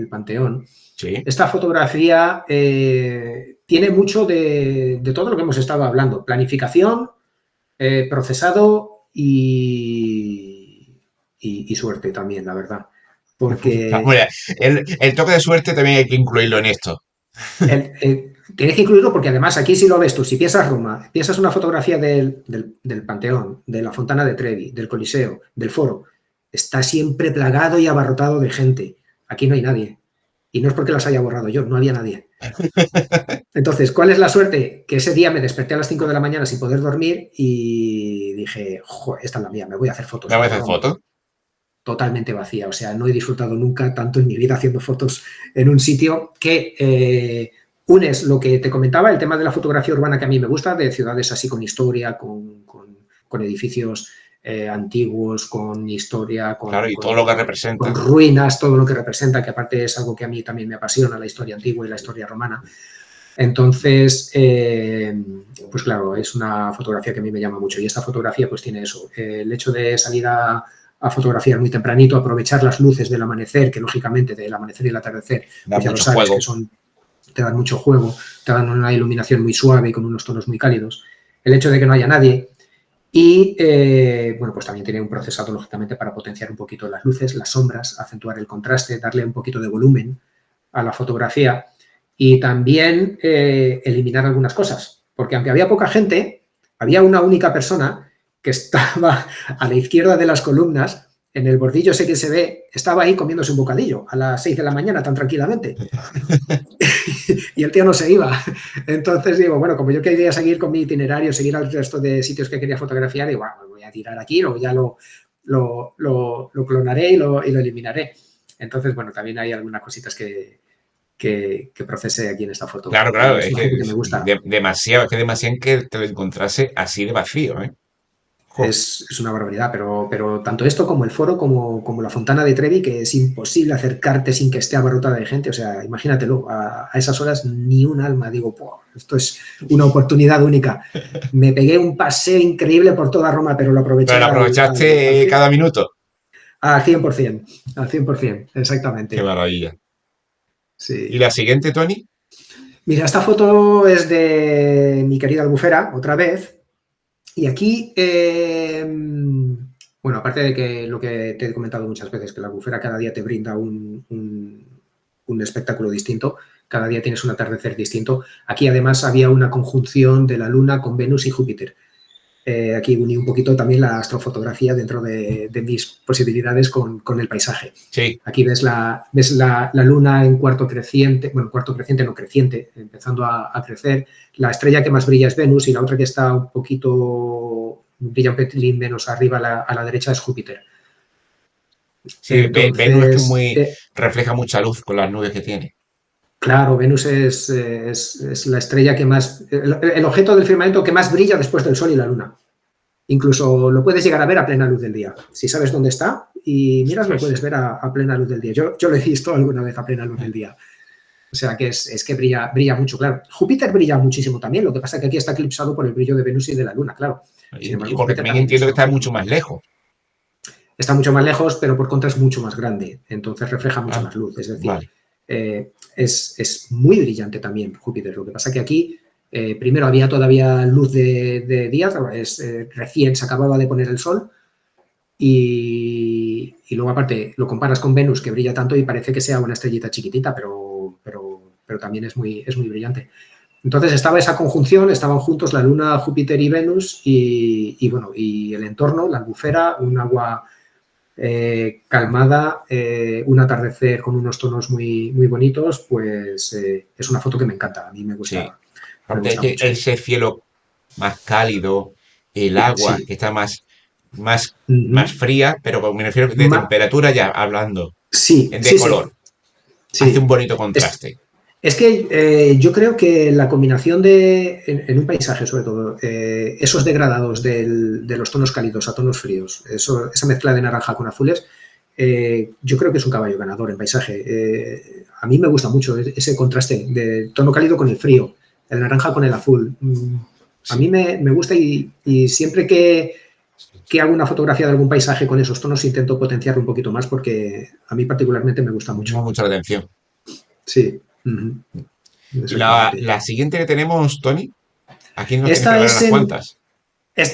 Panteón. Sí. Esta fotografía tiene mucho de todo lo que hemos estado hablando. Planificación, procesado y suerte también, la verdad. Porque... el toque de suerte también hay que incluirlo en esto. Tienes que incluirlo porque además aquí si lo ves tú, si piensas Roma, piensas una fotografía del Panteón, de la Fontana de Trevi, del Coliseo, del Foro, está siempre plagado y abarrotado de gente. Aquí no hay nadie. Y no es porque las haya borrado yo, no había nadie. Entonces, ¿cuál es la suerte? Que ese día me desperté a las 5 de la mañana sin poder dormir y dije, joder, esta es la mía, me voy a hacer fotos. ¿Me voy a hacer fotos? Totalmente vacía, o sea, no he disfrutado nunca tanto en mi vida haciendo fotos en un sitio que unes lo que te comentaba, el tema de la fotografía urbana que a mí me gusta, de ciudades así con historia, con edificios antiguos, con historia, Claro, y todo lo que representa. con ruinas, todo lo que representa, que aparte es algo que a mí también me apasiona, la historia antigua y la historia romana. Entonces, pues claro, es una fotografía que a mí me llama mucho y esta fotografía pues tiene eso, el hecho de salir a fotografiar muy tempranito, aprovechar las luces del amanecer, que lógicamente del amanecer y el atardecer, pues ya lo sabes, juego. Que son, te dan mucho juego, te dan una iluminación muy suave y con unos tonos muy cálidos. El hecho de que no haya nadie y, bueno, pues también tiene un procesado, lógicamente, para potenciar un poquito las luces, las sombras, acentuar el contraste, darle un poquito de volumen a la fotografía y también eliminar algunas cosas, porque aunque había poca gente, había una única persona que estaba a la izquierda de las columnas, en el bordillo ese que se ve, estaba ahí comiéndose un bocadillo a las 6 de la mañana tan tranquilamente. Y el tío no se iba. Entonces digo, bueno, como yo quería seguir con mi itinerario, seguir al resto de sitios que quería fotografiar, digo, bueno, voy a tirar aquí, luego ya lo clonaré y lo eliminaré. Entonces, bueno, también hay algunas cositas que procese aquí en esta foto. Claro, claro, es una foto que me gusta. Demasiado, es que demasiado en que te lo encontrase así de vacío, ¿eh? Es una barbaridad, pero tanto esto como el foro, como la Fontana de Trevi, que es imposible acercarte sin que esté abarrotada de gente. O sea, imagínatelo, a esas horas ni un alma. Digo, esto es una oportunidad única. Me pegué un paseo increíble por toda Roma, pero lo aproveché. Pero lo aprovechaste cada minuto. Al 100%, exactamente. Qué maravilla. Sí. ¿Y la siguiente, Tony? Mira, esta foto es de mi querida Albufera, otra vez. Y aquí, bueno, aparte de que lo que te he comentado muchas veces, que la Albufera cada día te brinda un espectáculo distinto, cada día tienes un atardecer distinto. Aquí además había una conjunción de la Luna con Venus y Júpiter. Aquí uní un poquito también la astrofotografía dentro de mis posibilidades con el paisaje. Sí. Aquí ves la Luna en cuarto creciente, bueno, cuarto creciente, no creciente, empezando a crecer. La estrella que más brilla es Venus y la otra que está un poquito, brilla un pelín menos arriba a la derecha es Júpiter. Sí, entonces, Venus refleja mucha luz con las nubes que tiene. Claro, Venus es la estrella que más, el objeto del firmamento que más brilla después del Sol y la Luna. Incluso lo puedes llegar a ver a plena luz del día. Si sabes dónde está y miras, lo puedes ver a plena luz del día. Yo lo he visto alguna vez a plena luz del día. O sea que es que brilla mucho, claro. Júpiter brilla muchísimo también, lo que pasa es que aquí está eclipsado por el brillo de Venus y de la Luna, claro. Y porque también entiendo que está mucho más lejos. Está mucho más lejos, pero por contra es mucho más grande, entonces refleja mucha más luz. Es decir, es muy brillante también Júpiter. Lo que pasa que aquí, primero había todavía luz de día, recién se acababa de poner el sol y luego aparte lo comparas con Venus, que brilla tanto y parece que sea una estrellita chiquitita, pero también es muy brillante. Entonces estaba esa conjunción, estaban juntos la Luna, Júpiter y Venus y bueno, y el entorno, la Albufera, un agua calmada, un atardecer con unos tonos muy bonitos, pues es una foto que me encanta, a mí me gusta. Sí. Aparte de que ese cielo más cálido, el agua que está más fría, pero me refiero de temperatura ya hablando, de color. Sí. Hace un bonito contraste. Es que yo creo que la combinación en un paisaje, sobre todo, esos degradados de los tonos cálidos a tonos fríos, esa mezcla de naranja con azules, yo creo que es un caballo ganador en paisaje. A mí me gusta mucho ese contraste de tono cálido con el frío, el naranja con el azul. A mí me gusta y siempre que hago una fotografía de algún paisaje con esos tonos intento potenciarlo un poquito más porque a mí particularmente me gusta mucho. Me llama mucho la atención. Sí. La siguiente que tenemos, Tony, aquí nos esta tienes que dar unas cuantas.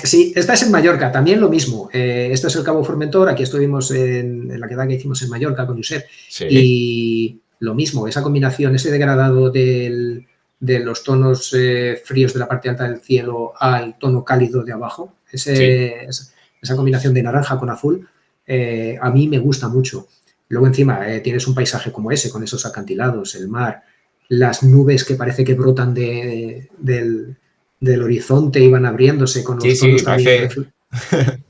Sí, esta es en Mallorca, también lo mismo. Esto es el Cabo Formentor, aquí estuvimos en la quedada que hicimos en Mallorca con Josep. Sí. Y lo mismo, esa combinación, ese degradado de los tonos fríos de la parte alta del cielo al tono cálido de abajo, esa combinación de naranja con azul, a mí me gusta mucho. Luego encima tienes un paisaje como ese, con esos acantilados, el mar, las nubes que parece que brotan del horizonte y van abriéndose con Sí, los sí, tonos también. parece.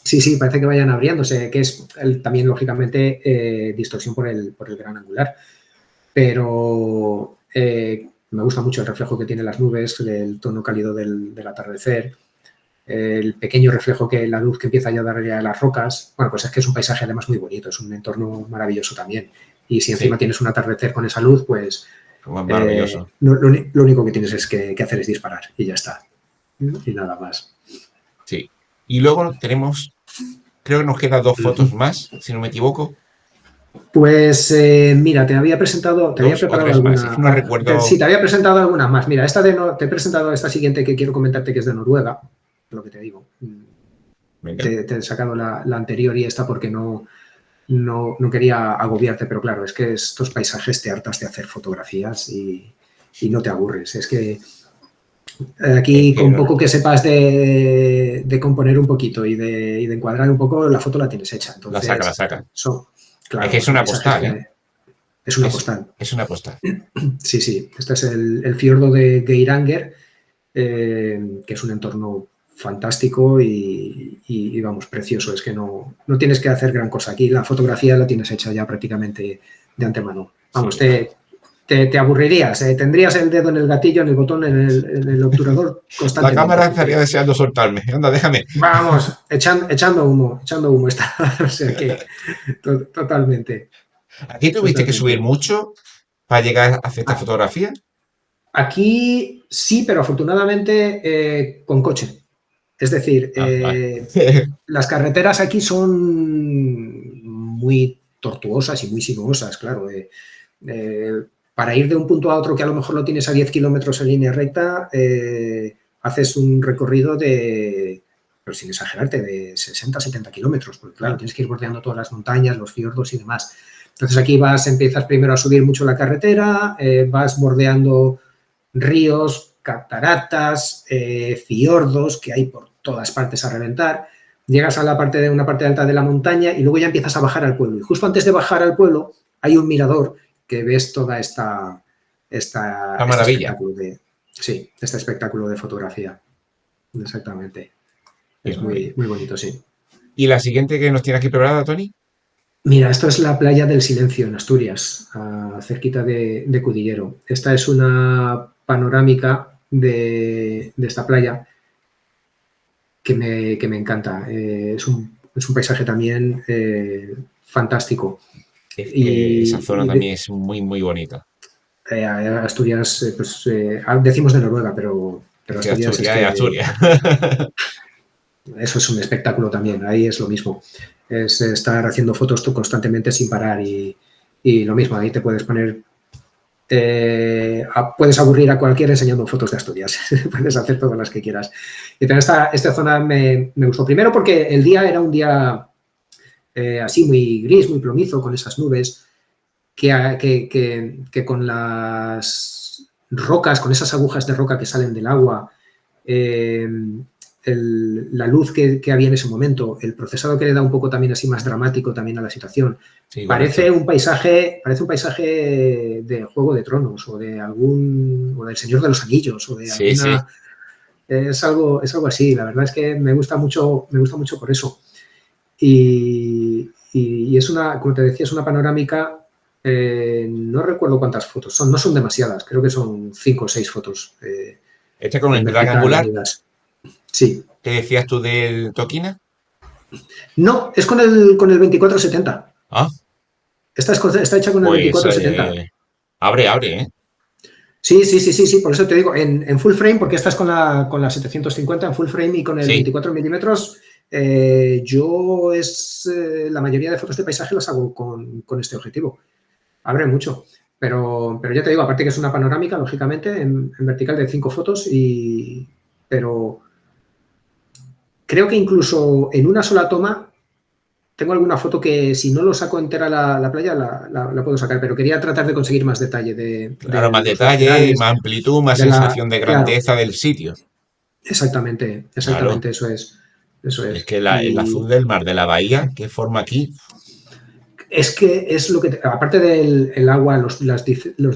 Sí, sí, parece que vayan abriéndose, que es también, lógicamente, distorsión por el gran angular. Pero me gusta mucho el reflejo que tienen las nubes, el tono cálido del atardecer, el pequeño reflejo que la luz que empieza ya a darle a las rocas. Bueno, pues es que es un paisaje además muy bonito, es un entorno maravilloso también. Y si encima Sí, tienes un atardecer con esa luz, pues maravilloso. lo único que tienes que hacer es disparar y ya está. Y nada más. Sí. Y luego tenemos, creo que nos quedan 2 fotos más, si no me equivoco. Pues mira, te había Dos o preparado tres más. Es que alguna. no recuerdo. Sí, te había presentado algunas más. Mira, te he presentado esta siguiente que quiero comentarte, que es de Noruega, lo que te digo. Venga. Te he sacado la anterior y esta porque no quería agobiarte, pero claro, es que estos paisajes te hartas de hacer fotografías y no te aburres. Es que aquí, Que con poco que sepas de componer un poquito y de encuadrar un poco, la foto la tienes hecha. la saca, la Entonces, saca. son, Es que claro, es son una paisajes postal, ¿eh? que es una postal. Es una postal. Sí, sí. Este es el fiordo de Geiranger, que es un entorno fantástico y, vamos, precioso. Es que no tienes que hacer gran cosa. Aquí la fotografía la tienes hecha ya prácticamente de antemano. Vamos, Sí. te aburrirías. Tendrías el dedo en el gatillo, en el botón, en el obturador La constantemente. cámara estaría Porque, deseando soltarme. Anda, déjame. vamos, echando humo está. O sea que totalmente, ¿Aquí tuviste que subir totalmente. mucho para llegar a hacer esta fotografía? Aquí sí, pero afortunadamente con coche. Es decir, Ah, vale. las carreteras aquí son muy tortuosas y muy sinuosas, claro. Eh, para ir de un punto a otro que a lo mejor lo tienes a 10 kilómetros en línea recta, haces un recorrido pero sin exagerarte, de 60, 70 kilómetros, porque claro, tienes que ir bordeando todas las montañas, los fiordos y demás. Entonces aquí empiezas primero a subir mucho la carretera, vas bordeando ríos, cataratas, fiordos que hay por todas partes a reventar. Llegas a una parte alta de la montaña y luego ya empiezas a bajar al pueblo. Y justo antes de bajar al pueblo hay un mirador que ves toda La este maravilla. espectáculo este espectáculo de fotografía. Exactamente. Qué Es maravilla. muy, muy bonito, sí. ¿Y la siguiente que nos tiene aquí preparada, Tony? Mira, esto es la playa del Silencio en Asturias, cerquita de Cudillero. Esta es una panorámica de esta playa que me encanta. Es un paisaje también fantástico. Es que esa zona Y también es muy, muy bonita. Asturias, pues decimos de Noruega, pero Es que Asturias es Asturias es que Asturias. eso es un espectáculo también. Ahí es lo mismo. Es estar haciendo fotos tú constantemente sin parar y lo mismo, ahí te puedes poner puedes aburrir a cualquiera enseñando fotos de Asturias. Puedes hacer todas las que quieras. Y esta zona me gustó primero porque el día era un día así muy gris, muy plomizo, con esas nubes, que con las rocas, con esas agujas de roca que salen del agua, eh, la luz que había en ese momento, el procesado que le da un poco también así más dramático también a la situación. Sí, Parece correcto. un paisaje de Juego de Tronos o o del Señor de los Anillos o de Sí, sí. alguna. Es algo así. La verdad es que me gusta mucho por eso. Y es como te decía, es una panorámica. No recuerdo cuántas fotos son, no son demasiadas, creo que son 5 o 6 fotos Este con en el gran vertical angular unidas. Sí. que decías tú del Toquina. No, es con el 24-70. Ah, Está hecha con el pues 24-70. abre, ¿eh? Sí, sí, sí, sí, sí, por eso te digo, en full frame, porque esta es con la 750 en full frame y con el Sí. 24 milímetros, la mayoría de fotos de paisaje las hago con este objetivo. Abre mucho, pero ya te digo, aparte que es una panorámica, lógicamente, en vertical de 5 fotos, pero creo que incluso en una sola toma tengo alguna foto que si no lo saco entera la playa la puedo sacar, pero quería tratar de conseguir más detalle de Claro, más los detalle, laterales, más amplitud, más sensación de claro, grandeza del sitio. exactamente, Claro. exactamente, eso es, eso Es es. que el azul del mar de la bahía que forma aquí. Es que es lo que, aparte del el agua, los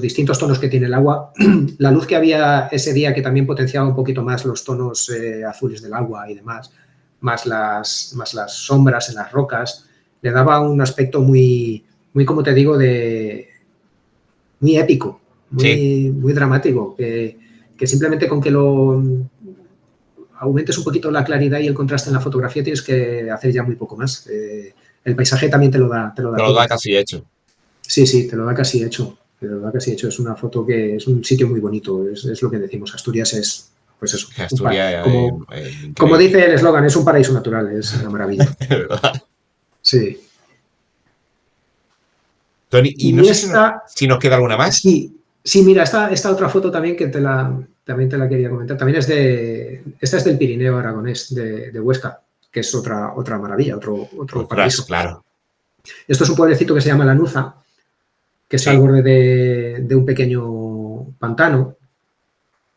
distintos tonos que tiene el agua, la luz que había ese día que también potenciaba un poquito más los tonos azules del agua y demás, más las sombras en las rocas, le daba un aspecto muy, muy como te digo, muy épico, Sí, muy dramático, que simplemente con que lo aumentes un poquito la claridad y el contraste en la fotografía tienes que hacer ya muy poco más. El paisaje también te lo te da lo da todo. casi hecho. Sí, sí, te lo da casi hecho. Te lo da casi hecho. Es una foto que es un sitio muy bonito. Es lo que decimos. Asturias es, pues eso, Que Asturias es, como increíble. dice el eslogan, es un paraíso natural. Es una maravilla. De verdad. Sí. Tony, y no Y sé esta, si nos queda alguna más. sí, sí, mira, esta otra foto también que también te la quería comentar. También esta es del Pirineo Aragonés, de Huesca, que es otra maravilla, otro Ostras, paraíso. claro. Esto es un pueblecito que se llama Lanuza, que está al Sí, borde de un pequeño pantano.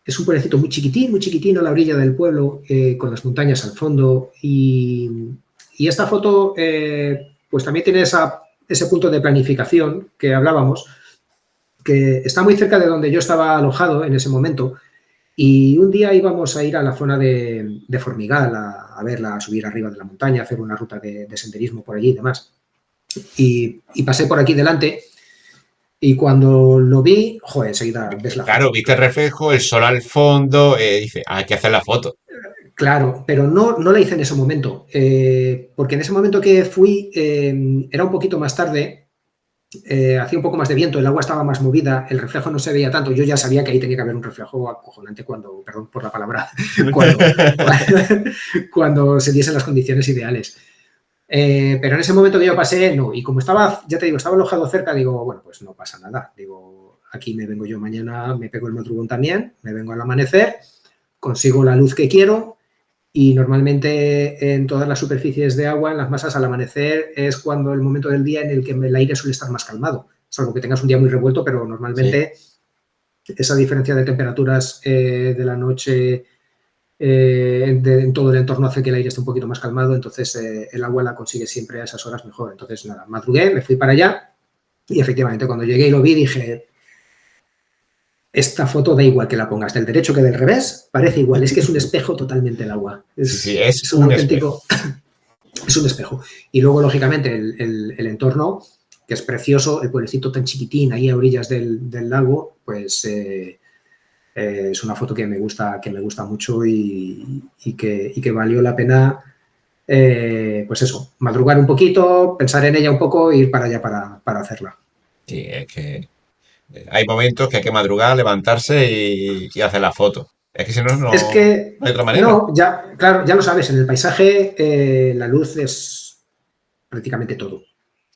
Es un pueblecito muy chiquitín a la orilla del pueblo, con las montañas al fondo. Y esta foto, pues también tiene ese punto de planificación que hablábamos, que está muy cerca de donde yo estaba alojado en ese momento. Y un día íbamos a ir a la zona de Formigal, a verla, a subir arriba de la montaña, a hacer una ruta de senderismo por allí y demás. Y pasé por aquí delante. Y cuando lo vi, joder, enseguida ves la claro, foto. viste el reflejo, el sol al fondo, dice, hay que hacer la foto. Claro, pero no la hice en ese momento, porque en ese momento que fui era un poquito más tarde, hacía un poco más de viento, el agua estaba más movida, el reflejo no se veía tanto, yo ya sabía que ahí tenía que haber un reflejo acojonante cuando, perdón por la palabra, cuando, cuando se diesen las condiciones ideales. Pero en ese momento que yo pasé, no, y como estaba, ya te digo, estaba alojado cerca, digo, bueno, pues no pasa nada, digo, aquí me vengo yo mañana, me pego el madrugón también, me vengo al amanecer, consigo la luz que quiero. Y normalmente en todas las superficies de agua, en las masas, al amanecer es cuando el momento del día en el que el aire suele estar más calmado, salvo que tengas un día muy revuelto, pero Sí. normalmente esa diferencia de temperaturas de la noche en todo el entorno hace que el aire esté un poquito más calmado, entonces el agua la consigue siempre a esas horas mejor. Entonces, nada, madrugué, me fui para allá y efectivamente cuando llegué y lo vi dije, esta foto da igual que la pongas del derecho que del revés, parece igual, es que es un espejo totalmente el agua, Sí, sí, es es un un espejo. auténtico, es un espejo. Y luego, lógicamente, el entorno, que es precioso, el pueblecito tan chiquitín ahí a orillas del lago, pues es una foto que me gusta mucho y que valió la pena, pues eso, madrugar un poquito, pensar en ella un poco e ir para allá para hacerla. Sí, es que hay momentos que hay que madrugar, levantarse y hacer la foto. Es que si no, Es no que, hay otra manera. no, ya, claro, ya lo sabes, en el paisaje la luz es prácticamente todo.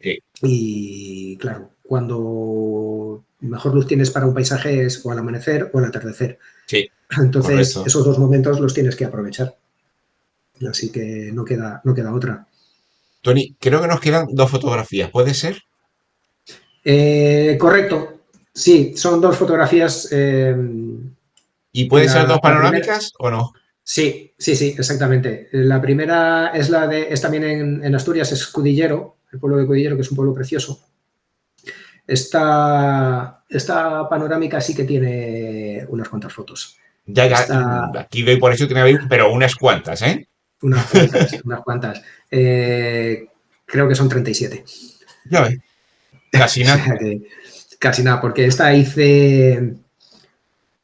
Sí, Y claro, cuando mejor luz tienes para un paisaje es o al amanecer o al atardecer. sí, Entonces, correcto. esos dos momentos los tienes que aprovechar. Así que no queda otra. Tony, creo que nos quedan dos fotografías, ¿puede ser? Correcto. Sí, son dos fotografías. ¿Y pueden ser dos La primera, panorámicas o no? sí, sí, sí, exactamente. La primera es es también en Asturias, es Cudillero, el pueblo de Cudillero, que es un pueblo precioso. Esta panorámica sí que tiene unas cuantas fotos. Ya, ya, Esta, aquí veo por eso tiene que haber, pero unas cuantas, ¿eh? unas cuantas, unas cuantas. Creo que son 37. Ya ves, O casi nada. sea que casi nada, porque esta hice,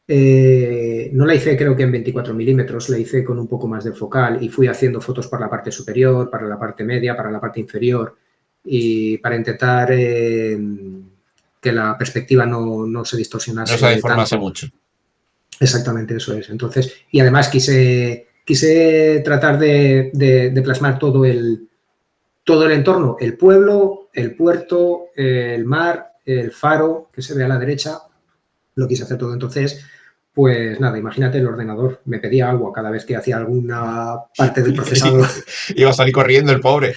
no la hice creo que en 24 milímetros, la hice con un poco más de focal y fui haciendo fotos para la parte superior, para la parte media, para la parte inferior y para intentar que la perspectiva no se No se distorsionase deformase tanto. mucho. Exactamente, eso es. Entonces, y además quise tratar de plasmar todo el entorno, el pueblo, el puerto, el mar, el faro que se ve a la derecha, lo quise hacer todo. Entonces, pues nada, imagínate el ordenador, me pedía agua cada vez que hacía alguna parte del procesado. Iba a salir corriendo el pobre.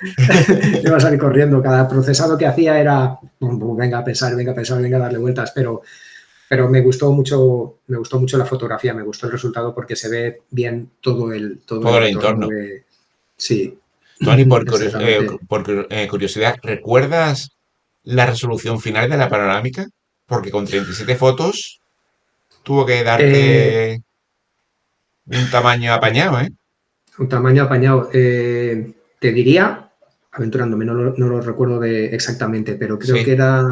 Iba a salir corriendo, cada procesado que hacía era, venga a pensar, venga a darle vueltas, pero me gustó mucho la fotografía, me gustó el resultado porque se ve bien todo Todo el el entorno entorno. de... Sí, Tony, exactamente. curiosidad, ¿recuerdas? la resolución final de la panorámica? Porque con 37 fotos tuvo que Eh, darte un tamaño apañado, ¿eh? un tamaño apañado. Te diría, aventurándome, no lo recuerdo exactamente, pero creo que Sí, era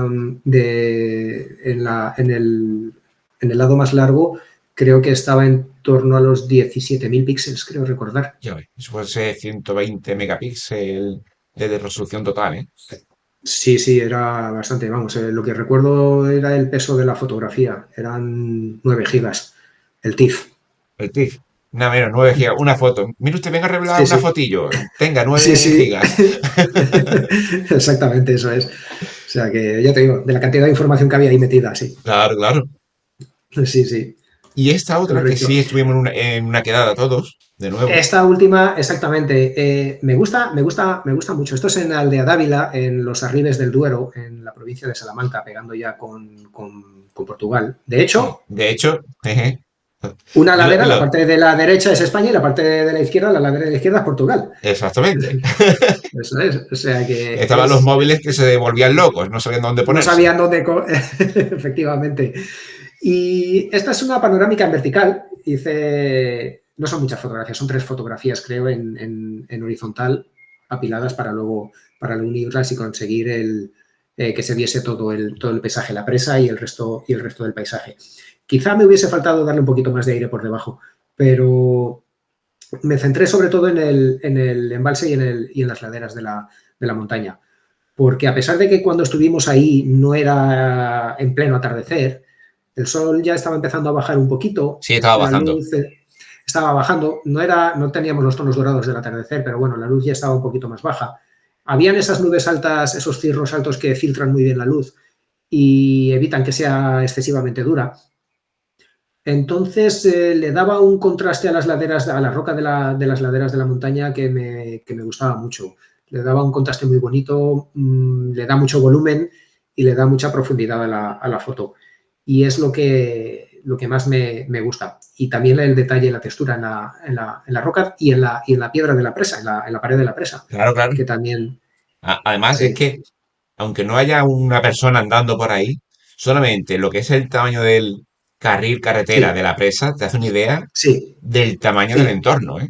en el lado más largo, creo que estaba en torno a los 17.000 píxeles, creo recordar. ya ves. Eso puede ser 120 megapíxeles de resolución total, ¿eh? Sí, sí, era bastante, vamos, lo que recuerdo era el peso de la fotografía, eran 9 gigas, el TIFF. El TIFF. Nada menos, 9 gigas. Una foto. Mire usted, venga a revelar Sí, una sí, fotillo. Tenga, sí, 9 sí, gigas. exactamente eso es. O sea que ya te digo, de la cantidad de información que había ahí metida, sí. Claro, claro. Sí, sí, Y esta otra, que correcto. sí estuvimos en una quedada todos, de nuevo. Esta última, exactamente, me gusta mucho. Esto es en Aldea Dávila, en los Arribes del Duero, en la provincia de Salamanca, pegando ya con Portugal. De Sí. hecho, De hecho, jeje, una lo- ladera, la lo- parte de la derecha es España y la parte de la izquierda, la ladera de la izquierda es Portugal. exactamente. Eso es. O sea que Estaban los móviles que se volvían locos, no sabían dónde no ponerse. sabían dónde, efectivamente. Y esta es una panorámica en vertical. Hice, no son muchas fotografías, son 3 fotografías, creo, en horizontal, apiladas para luego unirlas y conseguir que se viese todo el paisaje, la presa y el resto del paisaje. Quizá me hubiese faltado darle un poquito más de aire por debajo, pero me centré sobre todo en el embalse y en las laderas de la montaña. Porque a pesar de que cuando estuvimos ahí no era en pleno atardecer, el sol ya estaba empezando a bajar un poquito, Sí, estaba la bajando. luz estaba bajando, no teníamos los tonos dorados del atardecer, pero bueno, la luz ya estaba un poquito más baja. Habían esas nubes altas, esos cirros altos que filtran muy bien la luz y evitan que sea excesivamente dura. Entonces le daba un contraste a las laderas, a la roca de las laderas de la montaña que me gustaba mucho. Le daba un contraste muy bonito, le da mucho volumen y le da mucha profundidad a la foto. Y es lo que más me gusta. Y también el detalle, la textura en la roca y en la piedra de la presa, en la pared de la presa, Claro, claro. que también, Además, es sí, que, aunque no haya una persona andando por ahí, solamente lo que es el tamaño del carril carretera de sí, la presa te hace una idea sí, del tamaño del sí. entorno, ¿eh?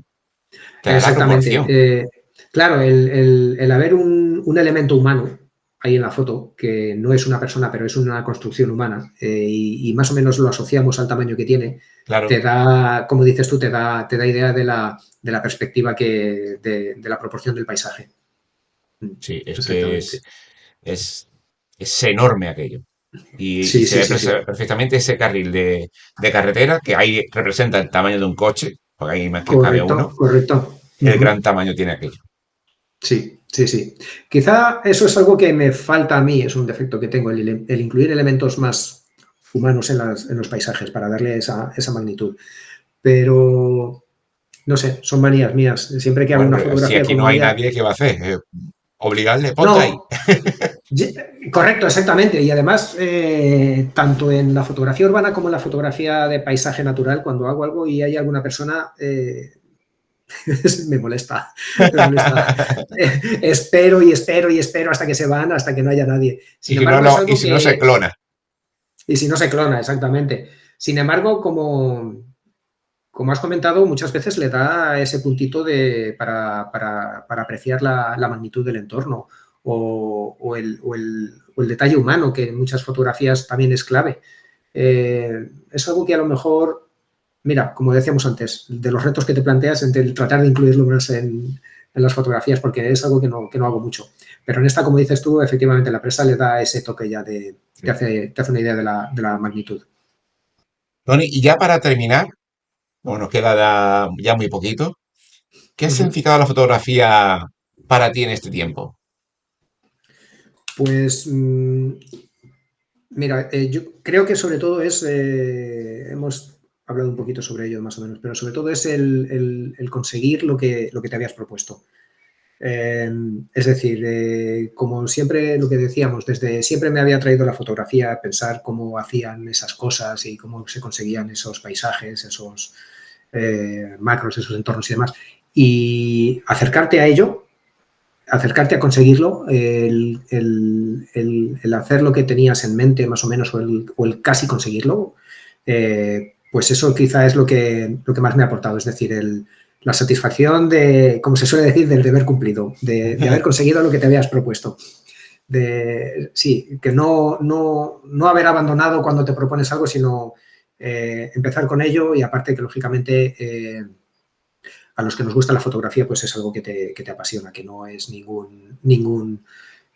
Te da la Exactamente. proporción. Claro, el haber un elemento humano ahí en la foto, que no es una persona, pero es una construcción humana, y más o menos lo asociamos al tamaño que tiene, te Claro, da, como dices tú, te da idea de la perspectiva de la proporción del paisaje. Mm, sí, es que exactamente. es, es enorme aquello. Y Sí, se sí, ve sí, sí. perfectamente ese carril de carretera que ahí representa el tamaño de un coche, porque ahí más que cabe Correcto, uno, correcto. el Ujú. gran tamaño tiene aquello. Sí, sí, sí. Quizá eso es algo que me falta a mí, es un defecto que tengo, el incluir elementos más humanos en los paisajes para darle esa magnitud. Pero, no sé, son manías mías. Siempre que hago Bueno, una pero si fotografía aquí no como hay ella, nadie, ¿qué va a hacer? Obligarle, ponte ahí. no, correcto, exactamente. Y además, tanto en la fotografía urbana como en la fotografía de paisaje natural, cuando hago algo y hay alguna persona, me molesta, me molesta. Espero y espero y espero hasta que se van, hasta que no haya nadie. Y Sin si no, embargo, es y algo si no se que, clona. y si no se clona, exactamente. Sin embargo, como has comentado, muchas veces le da ese puntito para apreciar la magnitud del entorno o el detalle humano, que en muchas fotografías también es clave. Es algo que a lo mejor, mira, como decíamos antes, de los retos que te planteas, en tratar de incluirlo más en las fotografías, porque es algo que no hago mucho. Pero en esta, como dices tú, efectivamente la presa le da ese toque ya te hace una idea de la magnitud. Tony, y ya para terminar, bueno, nos queda ya muy poquito. ¿Qué ha Uh -huh. significado la fotografía para ti en este tiempo? Pues mira, yo creo que sobre todo hemos hablado un poquito sobre ello más o menos, pero sobre todo es el conseguir lo que te habías propuesto. Es decir, como siempre lo que decíamos, desde siempre me había traído la fotografía, pensar cómo hacían esas cosas y cómo se conseguían esos paisajes, esos macros, esos entornos y demás. Y acercarte a ello acercarte a conseguirlo, el hacer lo que tenías en mente más o menos o el casi conseguirlo, pues eso quizá es lo que más me ha aportado, es decir, la satisfacción de, como se suele decir, del deber cumplido, de haber conseguido lo que te habías propuesto. Sí, que no haber abandonado cuando te propones algo, sino empezar con ello y aparte que lógicamente a los que nos gusta la fotografía pues es algo que te apasiona, que no es ningún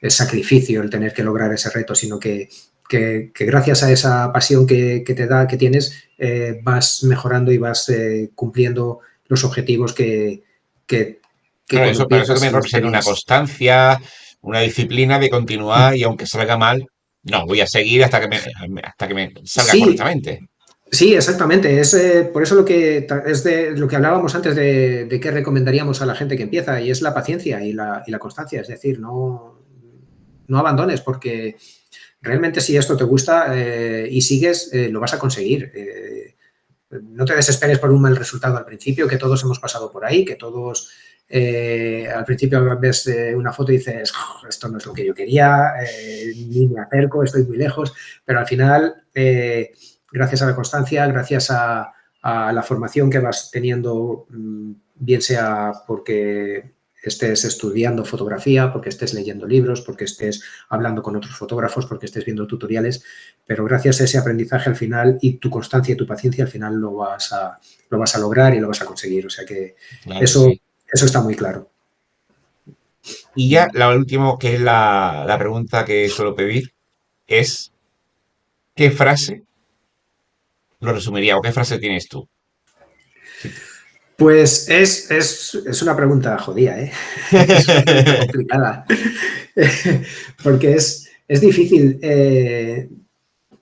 sacrificio el tener que lograr ese reto, sino que gracias a esa pasión que te da, que tienes, vas mejorando y vas cumpliendo los objetivos que Claro, cuando pero eso empiezas también los representa una tenías. constancia, una disciplina de continuar y aunque salga mal, no, voy a seguir hasta que me salga Sí, correctamente. sí, exactamente. Es por eso es de lo que hablábamos antes de qué recomendaríamos a la gente que empieza, y es la paciencia y la constancia. Es decir, no abandones, porque realmente si esto te gusta y sigues, lo vas a conseguir. No te desesperes por un mal resultado al principio, que todos hemos pasado por ahí, que todos al principio ves una foto y dices, esto no es lo que yo quería, ni me acerco, estoy muy lejos, pero al final, gracias a la constancia, gracias a la formación que vas teniendo, bien sea porque estés estudiando fotografía, porque estés leyendo libros, porque estés hablando con otros fotógrafos, porque estés viendo tutoriales, pero gracias a ese aprendizaje al final y tu constancia y tu paciencia al final lo vas a lograr y lo vas a conseguir. O sea que Claro que eso, sí. eso está muy claro. Y ya la última, que es la pregunta que suelo pedir, es ¿qué frase lo resumiría o qué frase tienes tú? Sí. Pues es una pregunta jodida, ¿eh? Es una pregunta complicada, porque es difícil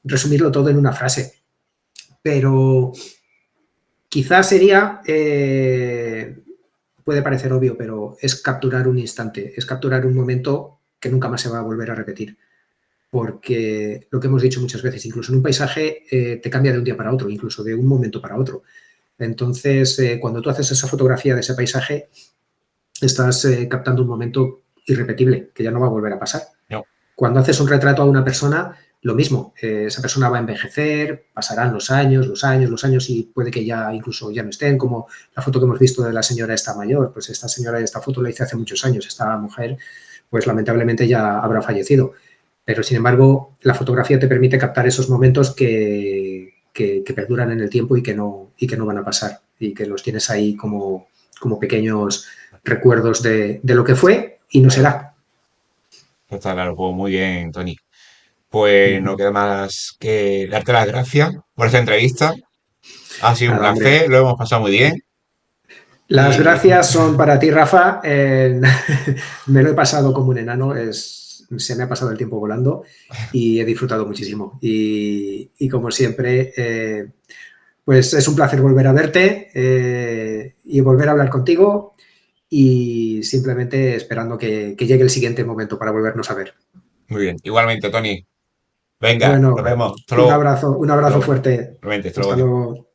resumirlo todo en una frase, pero quizás sería, puede parecer obvio, pero es capturar un instante, es capturar un momento que nunca más se va a volver a repetir. Porque lo que hemos dicho muchas veces, incluso en un paisaje te cambia de un día para otro, incluso de un momento para otro. Entonces, cuando tú haces esa fotografía de ese paisaje, estás captando un momento irrepetible, que ya no va a volver a pasar. No, Cuando haces un retrato a una persona, lo mismo, esa persona va a envejecer, pasarán los años y puede que ya incluso ya no estén, como la foto que hemos visto de la señora esta mayor, pues esta señora, esta foto la hice hace muchos años, esta mujer, pues lamentablemente ya habrá fallecido. Pero sin embargo, la fotografía te permite captar esos momentos que perduran en el tiempo y que no van a pasar y que los tienes ahí como pequeños recuerdos de lo que fue y no claro, será. está claro, pues muy bien, Tony. Pues no queda más que darte las gracias por esta entrevista. Ha sido un Nada, hombre. placer, lo hemos pasado muy bien. Las Y gracias son para ti, Rafa. Me lo he pasado como un enano, se me ha pasado el tiempo volando y he disfrutado muchísimo. Y como siempre, pues es un placer volver a verte y volver a hablar contigo y simplemente esperando que llegue el siguiente momento para volvernos a ver. muy bien, igualmente, Tony. Venga, nos Bueno, vemos. Hasta luego. un Hasta abrazo luego. fuerte. Realmente, hasta Hasta luego. luego.